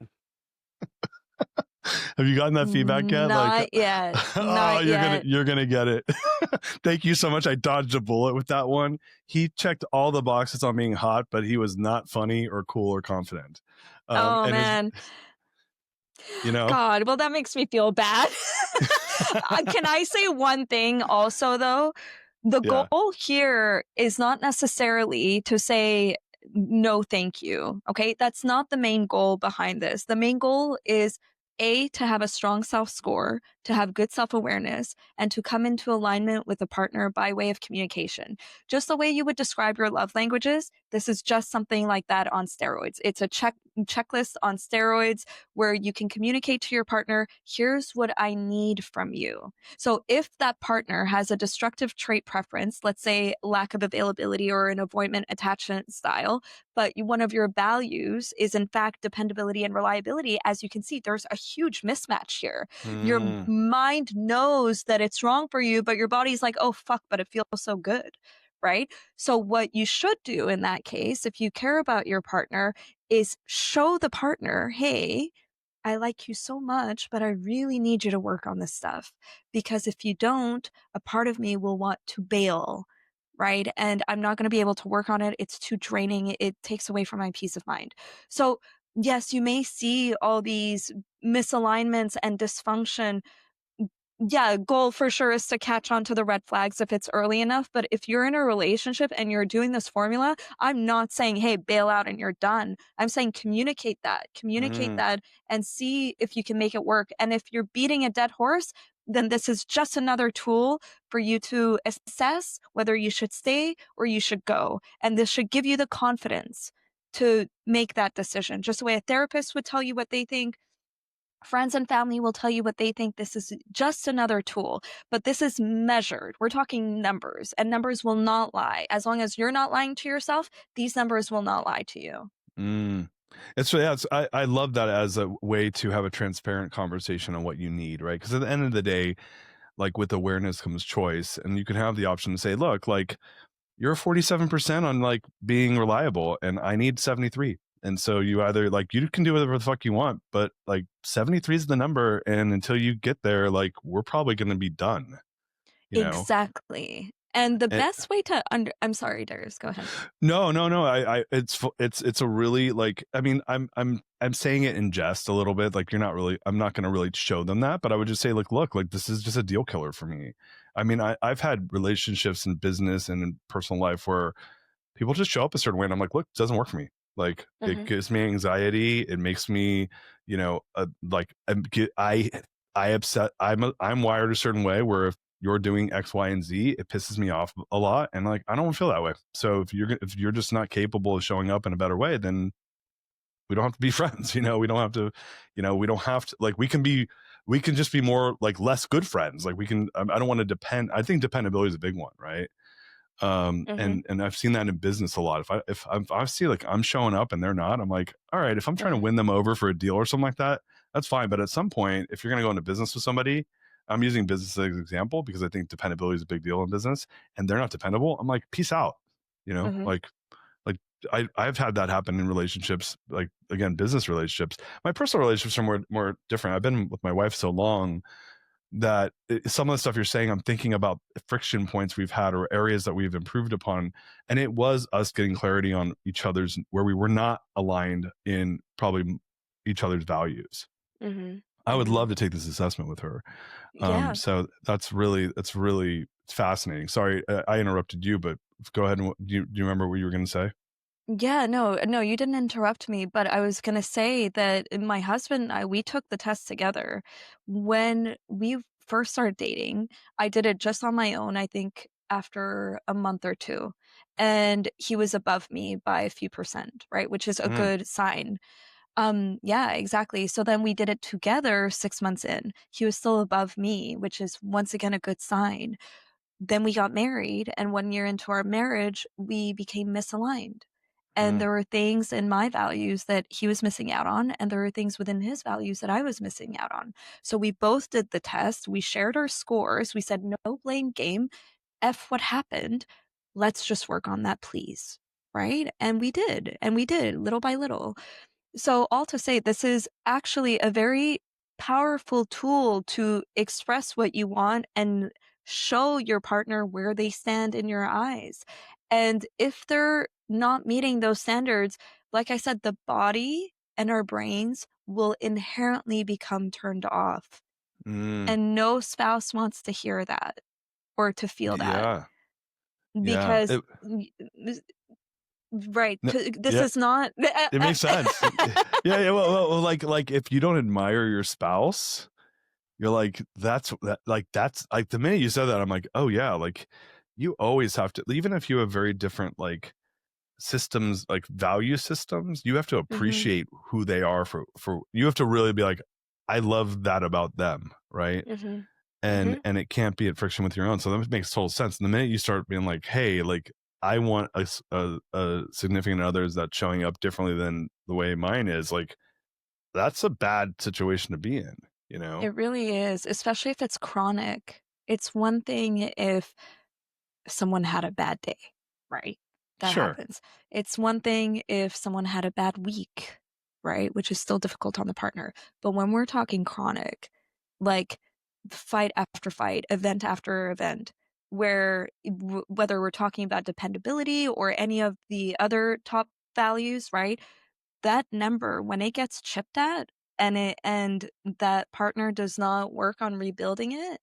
Have you gotten that feedback yet? Like, Not yet. oh, Not yet. you're gonna get it. Thank you so much. I dodged a bullet with that one. He checked all the boxes on being hot, but he was not funny or cool or confident. Oh, And man. you know, God, well, that makes me feel bad. Can I say one thing also, though? The yeah. goal here is not necessarily to say, no, thank you. Okay. That's not the main goal behind this. The main goal is to have a strong self score, to have good self awareness, and to come into alignment with a partner by way of communication. Just the way you would describe your love languages, this is just something like that on steroids. It's a checklist on steroids where you can communicate to your partner, here's what I need from you. So if that partner has a destructive trait preference, let's say lack of availability or an avoidant attachment style, but one of your values is in fact dependability and reliability, as you can see, there's a huge mismatch here. Your mind knows that it's wrong for you, but your body's like, oh, fuck, but it feels so good. Right. So, what you should do in that case, if you care about your partner, is show the partner, hey, I like you so much, but I really need you to work on this stuff. Because if you don't, a part of me will want to bail, right? And I'm not going to be able to work on it. It's too draining. It takes away from my peace of mind. So, yes, you may see all these misalignments and dysfunction. Yeah, goal for sure is to catch on to the red flags if it's early enough. But if you're in a relationship and you're doing this formula, I'm not saying, hey, bail out and you're done. I'm saying communicate that and see if you can make it work. And if you're beating a dead horse, then this is just another tool for you to assess whether you should stay or you should go. And this should give you the confidence to make that decision. Just the way a therapist would tell you what they think, friends and family will tell you what they think. This is just another tool, but this is measured. We're talking numbers, and numbers will not lie. As long as you're not lying to yourself, these numbers will not lie to you. I love that as a way to have a transparent conversation on what you need, right? Because at the end of the day, like with awareness comes choice, and you can have the option to say, look, like you're 47% on like being reliable, and I need 73. And so you either like, you can do whatever the fuck you want, but like 73 is the number. And until you get there, like we're probably going to be done, you know? Exactly. And the And, best way to I'm sorry, Darius, go ahead. no. It's a really like, I mean, I'm saying it in jest a little bit. Like I'm not going to really show them that, but I would just say like, look, like this is just a deal killer for me. I mean, I've had relationships in business and in personal life where people just show up a certain way and I'm like, look, it doesn't work for me. Like it gives me anxiety. It makes me, like I upset. I'm wired a certain way where if you're doing X, Y, and Z, it pisses me off a lot. And like, I don't feel that way. So if you're just not capable of showing up in a better way, then we don't have to be friends. We don't have to, we don't have to, like, we can just be more like less good friends. Like we can, I don't want to depend. I think dependability is a big one. Right. Mm-hmm. And I've seen that in business a lot. If I see like I'm showing up and they're not, I'm like, all right, if I'm trying to win them over for a deal or something like that, that's fine. But at some point, if you're going to go into business with somebody, I'm using business as an example because I think dependability is a big deal in business, and they're not dependable. I'm like, peace out. Mm-hmm. Like I've had that happen in relationships, like again, business relationships. My personal relationships are more different. I've been with my wife so long that some of the stuff you're saying, I'm thinking about friction points we've had or areas that we've improved upon. And it was us getting clarity on each other's, where we were not aligned in probably each other's values. Mm-hmm. I would Mm-hmm. love to take this assessment with her. Yeah. So that's really fascinating. Sorry, I interrupted you, but go ahead. And do you remember what you were going to say? Yeah, no, you didn't interrupt me, but I was gonna say that my husband and I, we took the test together. When we first started dating, I did it just on my own, I think after a month or two. And he was above me by a few percent, right? Which is a Mm, good sign. Yeah, exactly. So then we did it together 6 months in. He was still above me, which is once again a good sign. Then we got married, and 1 year into our marriage, we became misaligned. And mm, there were things in my values that he was missing out on, and there were things within his values that I was missing out on. So we both did the test. We shared our scores. We said, no blame game. F what happened. Let's just work on that, please. Right? And we did. And we did little by little. So, all to say, this is actually a very powerful tool to express what you want and show your partner where they stand in your eyes. And if they're not meeting those standards, like I said, the body and our brains will inherently become turned off. mm. And no spouse wants to hear that or to feel that Yeah. Yeah. because, right, No, this yeah. is not. It makes sense. Yeah. Well, like if you don't admire your spouse, you're like, that's like the minute you said that, I'm like, oh yeah, like you always have to, even if you have very different like systems, like value systems, you have to Mhm, appreciate who they are for you have to really be like, I love that about them, right? mhm, And mhm. it can't be at friction with your own. So that makes total sense. And the minute you start being like, hey, like I want a significant other that's showing up differently than the way mine is, like that's a bad situation to be in, you know? It really is, especially if it's chronic. It's one thing if someone had a bad day, right? That Sure. happens. It's one thing if someone had a bad week, right? Which is still difficult on the partner. But when we're talking chronic, like fight after fight, event after event, where whether we're talking about dependability or any of the other top values, right? That number, when it gets chipped at and that partner does not work on rebuilding it,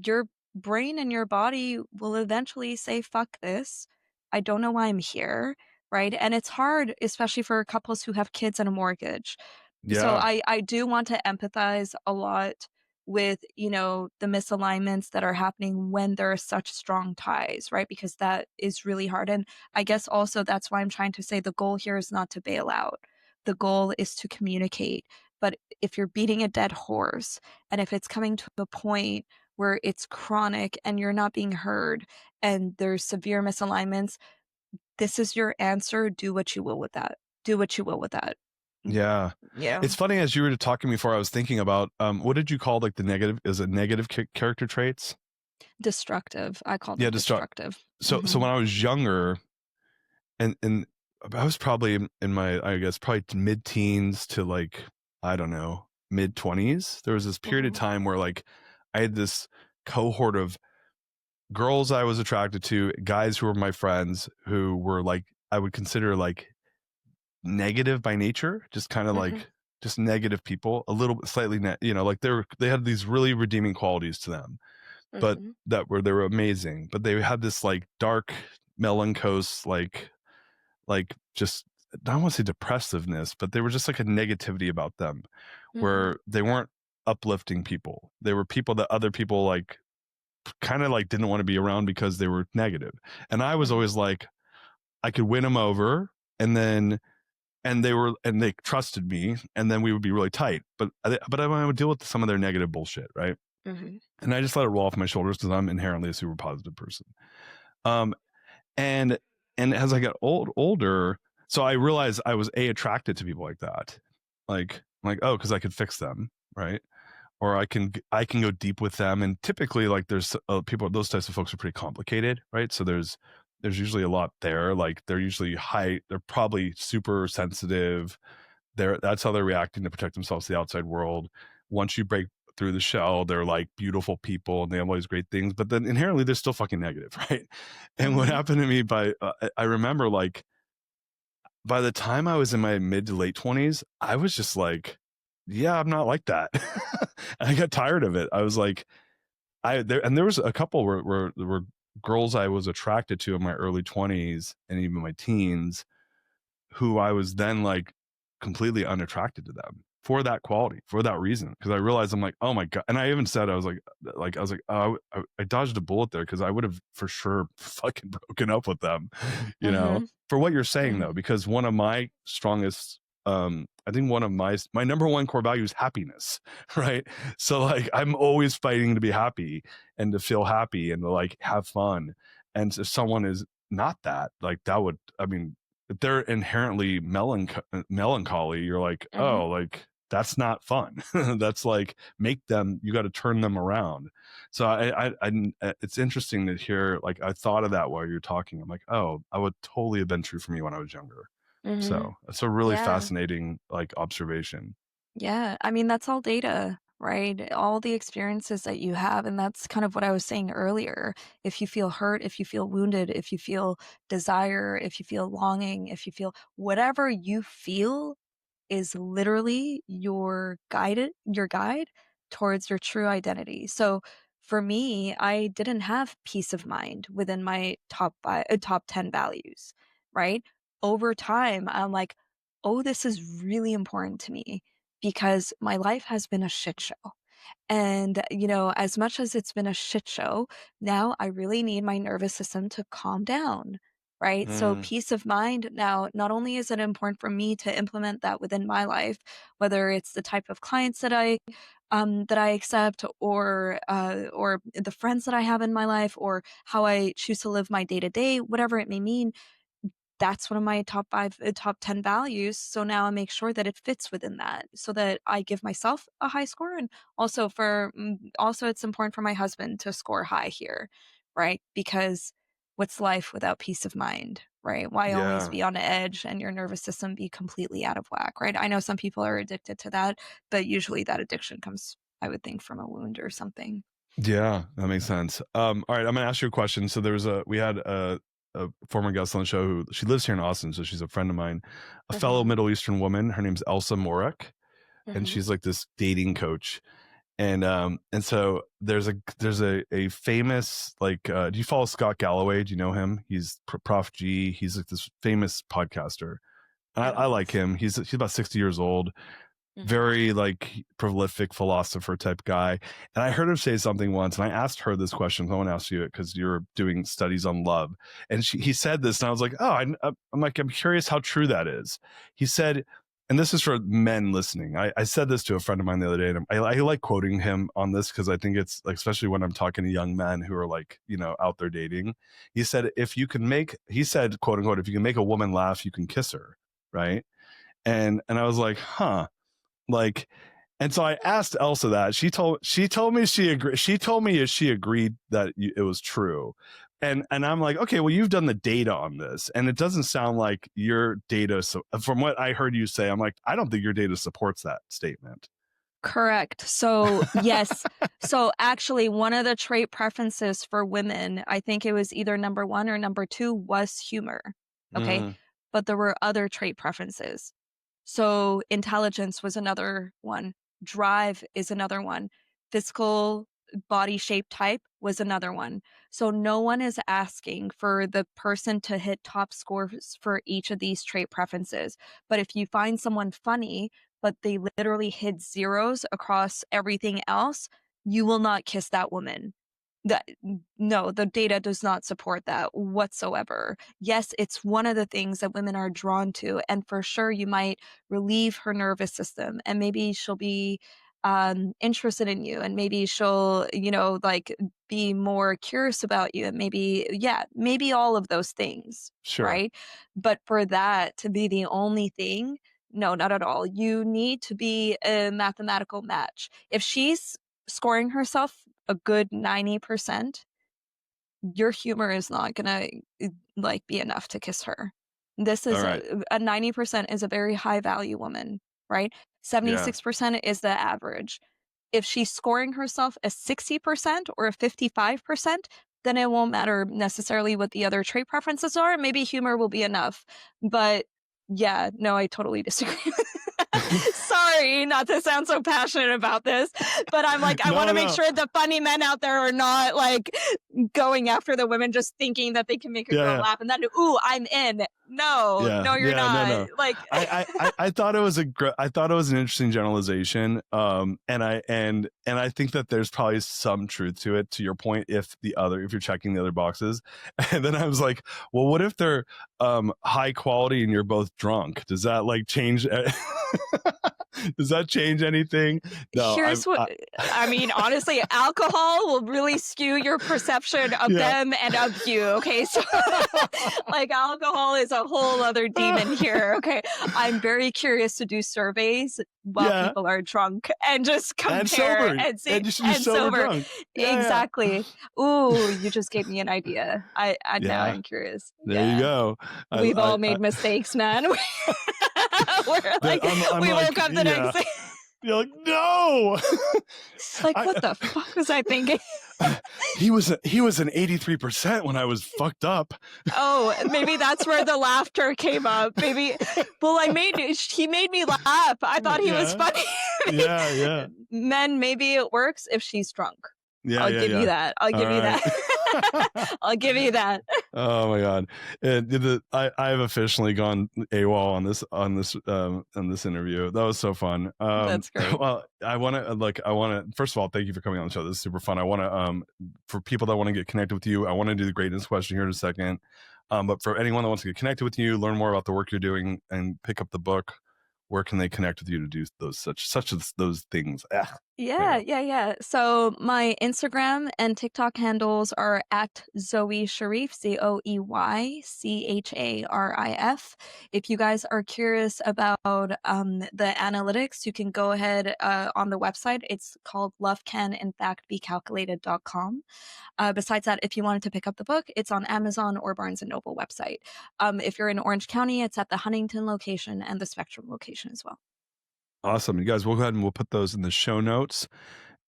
your brain and your body will eventually say, "Fuck this. I don't know why I'm here." Right? And it's hard, especially for couples who have kids and a mortgage. So Yeah. I do want to empathize a lot with, the misalignments that are happening when there are such strong ties, right? Because that is really hard. And I guess also that's why I'm trying to say the goal here is not to bail out. The goal is to communicate. But if you're beating a dead horse and if it's coming to a point where it's chronic and you're not being heard and there's severe misalignments, this is your answer. Do what you will with that. Do what you will with that. Mm, Yeah. yeah. It's funny, as you were talking before, I was thinking about what did you call like the negative, is it negative character traits? Destructive. I call Yeah, them destruct. destructive. So Mhm. when I was younger, and I was probably in my, I guess probably mid-teens to like, I don't know, mid-20s, there was this period of Mhm. time where like I had this cohort of girls I was attracted to, guys who were my friends who were like I would consider like negative by nature, just kind of Mhm. like just negative people, a little bit slightly like they had these really redeeming qualities to them, but Mhm. they were amazing, but they had this like dark melanchos, like just, I don't want to say depressiveness, but they were just like a negativity about them Mhm. where they weren't uplifting people. They were people that other people like kind of like didn't want to be around because they were negative. And I was always like, I could win them over, and then and they trusted me, and then we would be really tight. But I would deal with some of their negative bullshit, right? Mm-hmm. And I just let it roll off my shoulders because I'm inherently a super positive person. Um, and as I got older, so I realized I was attracted to people like that, like oh, because I could fix them, right? Or I can go deep with them. And typically, like, there's people, those types of folks are pretty complicated, right? So there's usually a lot there. Like, they're usually they're probably super sensitive. That's how they're reacting to protect themselves to the outside world. Once you break through the shell, they're like beautiful people and they have all these great things, but then inherently they're still fucking negative, right? And what happened to me I remember, like, by the time I was in my mid to late 20s, I was just like, yeah, I'm not like that. I got tired of it. I was like, there was a couple where there were girls I was attracted to in my early 20s and even my teens, who I was then like completely unattracted to them for that quality, for that reason. Because I realized, I'm like, oh my God. And I even said, I was like, oh, I dodged a bullet there, because I would have for sure fucking broken up with them, Mm-hmm. for what you're saying Mm-hmm. though, because one of my strongest, I think one of my number one core value is happiness, right? So like, I'm always fighting to be happy and to feel happy and to like have fun. And if someone is not that, like, that would, I mean, if they're inherently melancholy, you're like, Mm-hmm. oh, like, that's not fun. That's like, you got to turn them around. So it's interesting to hear, like, I thought of that while you're talking. I'm like, oh, I would totally have been true for me when I was younger. Mm-hmm. So it's a really Yeah. fascinating, like, observation. Yeah. I mean, that's all data, right? All the experiences that you have. And that's kind of what I was saying earlier. If you feel hurt, if you feel wounded, if you feel desire, if you feel longing, if you feel whatever you feel is literally your guide towards your true identity. So for me, I didn't have peace of mind within my top 10 values, right? Over time, I'm like, oh, this is really important to me because my life has been a shit show. And, as much as it's been a shit show, now I really need my nervous system to calm down, right? So, Mm, peace of mind now, not only is it important for me to implement that within my life, whether it's the type of clients that I accept, or the friends that I have in my life, or how I choose to live my day to day, whatever it may mean, that's one of my top 10 values. So now I make sure that it fits within that so that I give myself a high score. And also it's important for my husband to score high here, right? Because what's life without peace of mind, right? Why always yeah. be on edge and your nervous system be completely out of whack, right? I know some people are addicted to that, but usually that addiction comes, I would think, from a wound or something. Yeah, that makes sense. All right, I'm gonna ask you a question. So we had a former guest on the show who, she lives here in Austin, so she's a friend of mine, a fellow Hmm. Middle Eastern woman. Her name's Elsa Morek, and Hmm. she's like this dating coach. And so there's a famous, like, do you follow Scott Galloway? Do you know him? He's Prof G. He's like this famous podcaster. And I I don't think like so. him. He's about 60 years old, Hmm. very like prolific philosopher type guy. And I heard him say something once, and I asked her this question. So I want to ask you it because you're doing studies on love. And he said this, and I was like, oh, I'm like, I'm curious how true that is. He said, and this is for men listening. I said this to a friend of mine the other day, and I like quoting him on this because I think it's like, especially when I'm talking to young men who are like, out there dating. He said, he said, quote unquote, if you can make a woman laugh, you can kiss her, right? And I was like, huh, like, and so I asked Elsa that. She told me she agreed. She told me she agreed that it was true. And I'm like, okay, well, you've done the data on this, and it doesn't sound like your data. So from what I heard you say, I'm like, I don't think your data supports that statement. Correct. So, yes. So, actually, one of the trait preferences for women, I think it was either number one or number two, was humor. Okay. Mm, But there were other trait preferences. So, intelligence was another one, drive is another one, physical body shape type was another one. So, no one is asking for the person to hit top scores for each of these trait preferences. But if you find someone funny, but they literally hit zeros across everything else, you will not kiss that woman. That no, the data does not support that whatsoever. Yes, it's one of the things that women are drawn to, and for sure you might relieve her nervous system, and maybe she'll be interested in you, and maybe she'll, like, be more curious about you, and maybe, yeah, maybe all of those things, Sure. right? But for that to be the only thing, no, not at all. You need to be a mathematical match. If she's scoring herself a good 90%, your humor is not gonna, like, be enough to kiss her. This All is right. a 90% is a very high value woman, right? Yeah. 76% is the average. If she's scoring herself a 60% or a 55%, then it won't matter necessarily what the other trait preferences are. Maybe humor will be enough. But yeah, no, I totally disagree. Sorry not to sound so passionate about this, but I'm like, I want No, to make no. sure the funny men out there are not like going after the women just thinking that they can make a girl Yeah. laugh and then, ooh, I'm in. No, Yeah, no, you're yeah, no, not. no. Like, I thought it was I thought it was an interesting generalization. And I think that there's probably some truth to it. To your point, if you're checking the other boxes, and then I was like, well, what if they're high quality and you're both drunk? Does that like change? Does that change anything? No, here's what I mean, honestly, alcohol will really skew your perception of yeah. them and of you. Okay. So, like, alcohol is a whole other demon here. Okay. I'm very curious to do surveys while Yeah, people are drunk and just and compare sober, and see, and you're and sober sober. drunk. Yeah, Exactly. Ooh, you just gave me an idea. I now yeah. I'm curious. There you Yeah. go. We've all I made mistakes, man. We're that like, I'm we like, woke up the next yeah. day. You're like, no. Like, I, what the fuck was I thinking? he was an 83% when I was fucked up. Oh, maybe that's where the laughter came up. Maybe, well, he made me laugh. I thought he was Yeah, funny. yeah, yeah, Men, maybe it works if she's drunk. yeah, I'll yeah, give you yeah. that. I'll All give you right. that. I'll give you that. Oh my god. I've officially gone AWOL on this interview. That was so fun. That's great. Well, I want to first of all, thank you for coming on the show. This is super fun. I want to for people that want to get connected with you, I want to do the greatness question here in a second. But for anyone that wants to get connected with you, learn more about the work you're doing, and pick up the book, where can they connect with you to do those such as those things? Yeah, Anyway. yeah, yeah. So my Instagram and TikTok handles are at Zoey Charif, ZoeyCharif. If you guys are curious about the analytics, you can go ahead on the website. It's called lovecanininfactbecalculated.com. Besides that, if you wanted to pick up the book, it's on Amazon or Barnes& and Noble website. If you're in Orange County, it's at the Huntington location and the Spectrum location as well. Awesome. You guys, we'll go ahead and we'll put those in the show notes.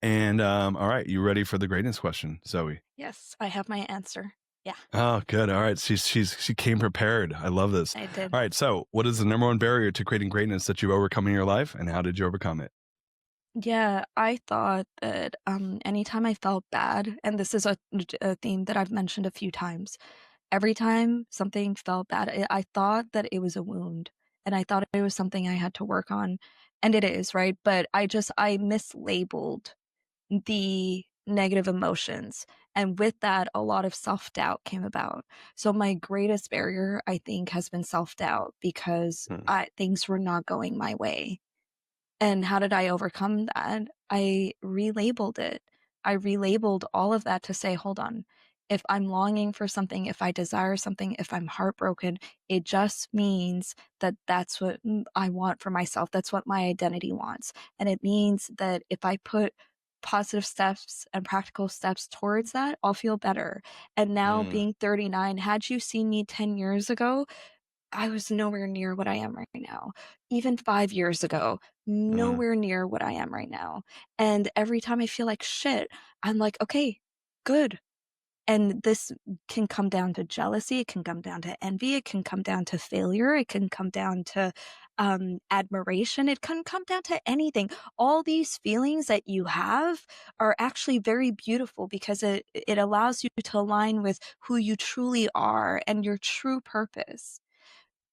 And all right, you ready for the greatness question, Zoey? Yes, I have my answer. Yeah, Oh, good. All right. She came prepared. I love this. I did. All right. So what is the number one barrier to creating greatness that you've overcome in your life, and how did you overcome it? Yeah, I thought that anytime I felt bad, and this is a theme that I've mentioned a few times, every time something felt bad, I thought that it was a wound, and I thought it was something I had to work on, and it is, right? But I mislabeled the negative emotions. And with that, a lot of self doubt came about. So, my greatest barrier, I think, has been self doubt because Hmm. things were not going my way. And how did I overcome that? I relabeled it. I relabeled all of that to say, hold on, if I'm longing for something, if I desire something, if I'm heartbroken, it just means that that's what I want for myself. That's what my identity wants. And it means that if I put positive steps and practical steps towards that, I'll feel better. And now, Mm, being 39, had you seen me 10 years ago, I was nowhere near what I am right now. Even 5 years ago, mm, nowhere near what I am right now. And every time I feel like shit, I'm like, "Okay, good." And this can come down to jealousy, it can come down to envy, it can come down to failure, it can come down to, admiration, it can come down to anything. All these feelings that you have are actually very beautiful because it allows you to align with who you truly are and your true purpose.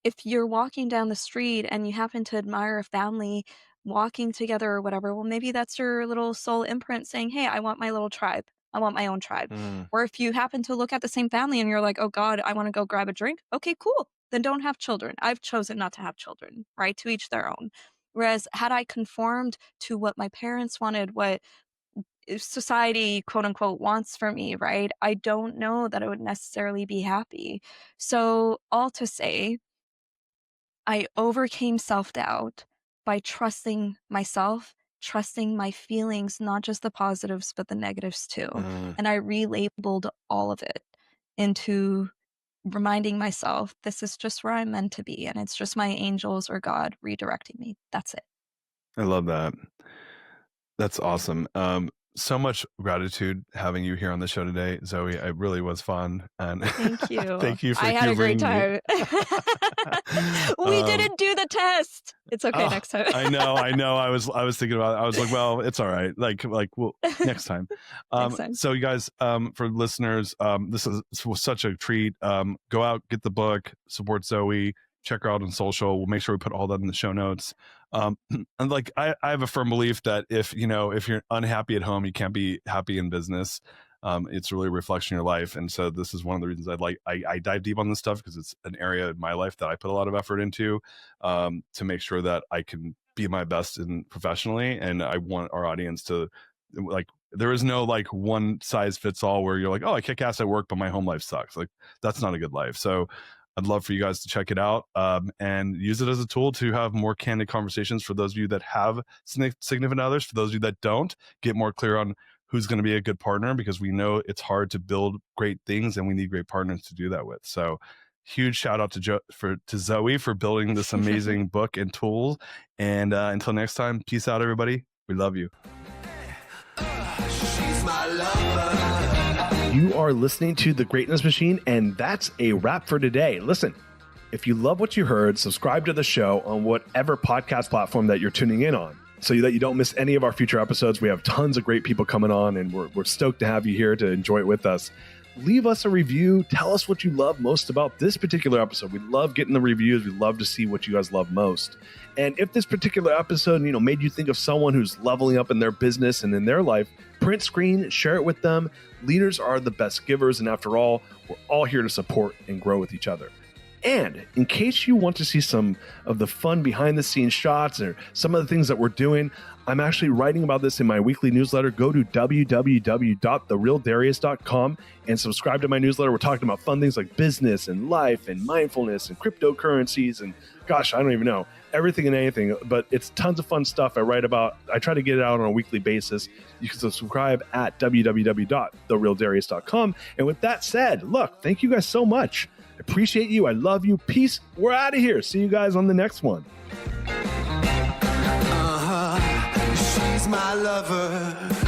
If you're walking down the street and you happen to admire a family walking together or whatever, well, maybe that's your little soul imprint saying, "Hey, I want my little tribe." I want my own tribe. Or if you happen to look at the same family and you're like, oh God, I want to go grab a drink. Okay, cool. Then don't have children. I've chosen not to have children, right? To each their own. Whereas had I conformed to what my parents wanted, what society, quote unquote, wants for me, right? I don't know that I would necessarily be happy. So all to say, I overcame self-doubt by trusting myself, trusting my feelings, not just the positives, but the negatives too. And I relabeled all of it into reminding myself, this is just where I'm meant to be. And it's just my angels or God redirecting me. That's it. I love that. That's awesome. So much gratitude having you here on the show today, Zoey. It really was fun, and thank you. Thank you for I had a great time. We didn't do the test. It's okay next time. I know. I was thinking about it. I was like, well, it's all right. Like well, next time. Next time. So you guys, for listeners, this was such a treat. Go out, get the book, support Zoey. Check her out on social. We'll make sure we put all that in the show notes. And like, I have a firm belief that if you're unhappy at home, you can't be happy in business. It's really a reflection of your life. And so this is one of the reasons I dive deep on this stuff, because it's an area of my life that I put a lot of effort into, to make sure that I can be my best in professionally. And I want our audience to, like, there is no like one size fits all where you're like, oh, I kick ass at work, but my home life sucks. Like, that's not a good life. So I'd love for you guys to check it out, and use it as a tool to have more candid conversations for those of you that have significant others. For those of you that don't, get more clear on who's going to be a good partner, because we know it's hard to build great things and we need great partners to do that with. So huge shout out to Zoey for building this amazing book and tools. And until next time, peace out, everybody. We love you. She's my lover. You are listening to The Greatness Machine, and that's a wrap for today. Listen, if you love what you heard, subscribe to the show on whatever podcast platform that you're tuning in on, so that you don't miss any of our future episodes. We have tons of great people coming on, and we're stoked to have you here to enjoy it with us. Leave us a review. Tell us what you love most about this particular episode. We love getting the reviews. We love to see what you guys love most. And if this particular episode, made you think of someone who's leveling up in their business and in their life, print screen, share it with them. Leaders are the best givers. And after all, we're all here to support and grow with each other. And in case you want to see some of the fun behind the scenes shots or some of the things that we're doing, I'm actually writing about this in my weekly newsletter. Go to www.therealdarius.com and subscribe to my newsletter. We're talking about fun things like business and life and mindfulness and cryptocurrencies and gosh, I don't even know, everything and anything, but it's tons of fun stuff I write about. I try to get it out on a weekly basis. You can subscribe at www.therealdarius.com. And with that said, look, thank you guys so much. I appreciate you. I love you. Peace. We're out of here. See you guys on the next one. She's my lover.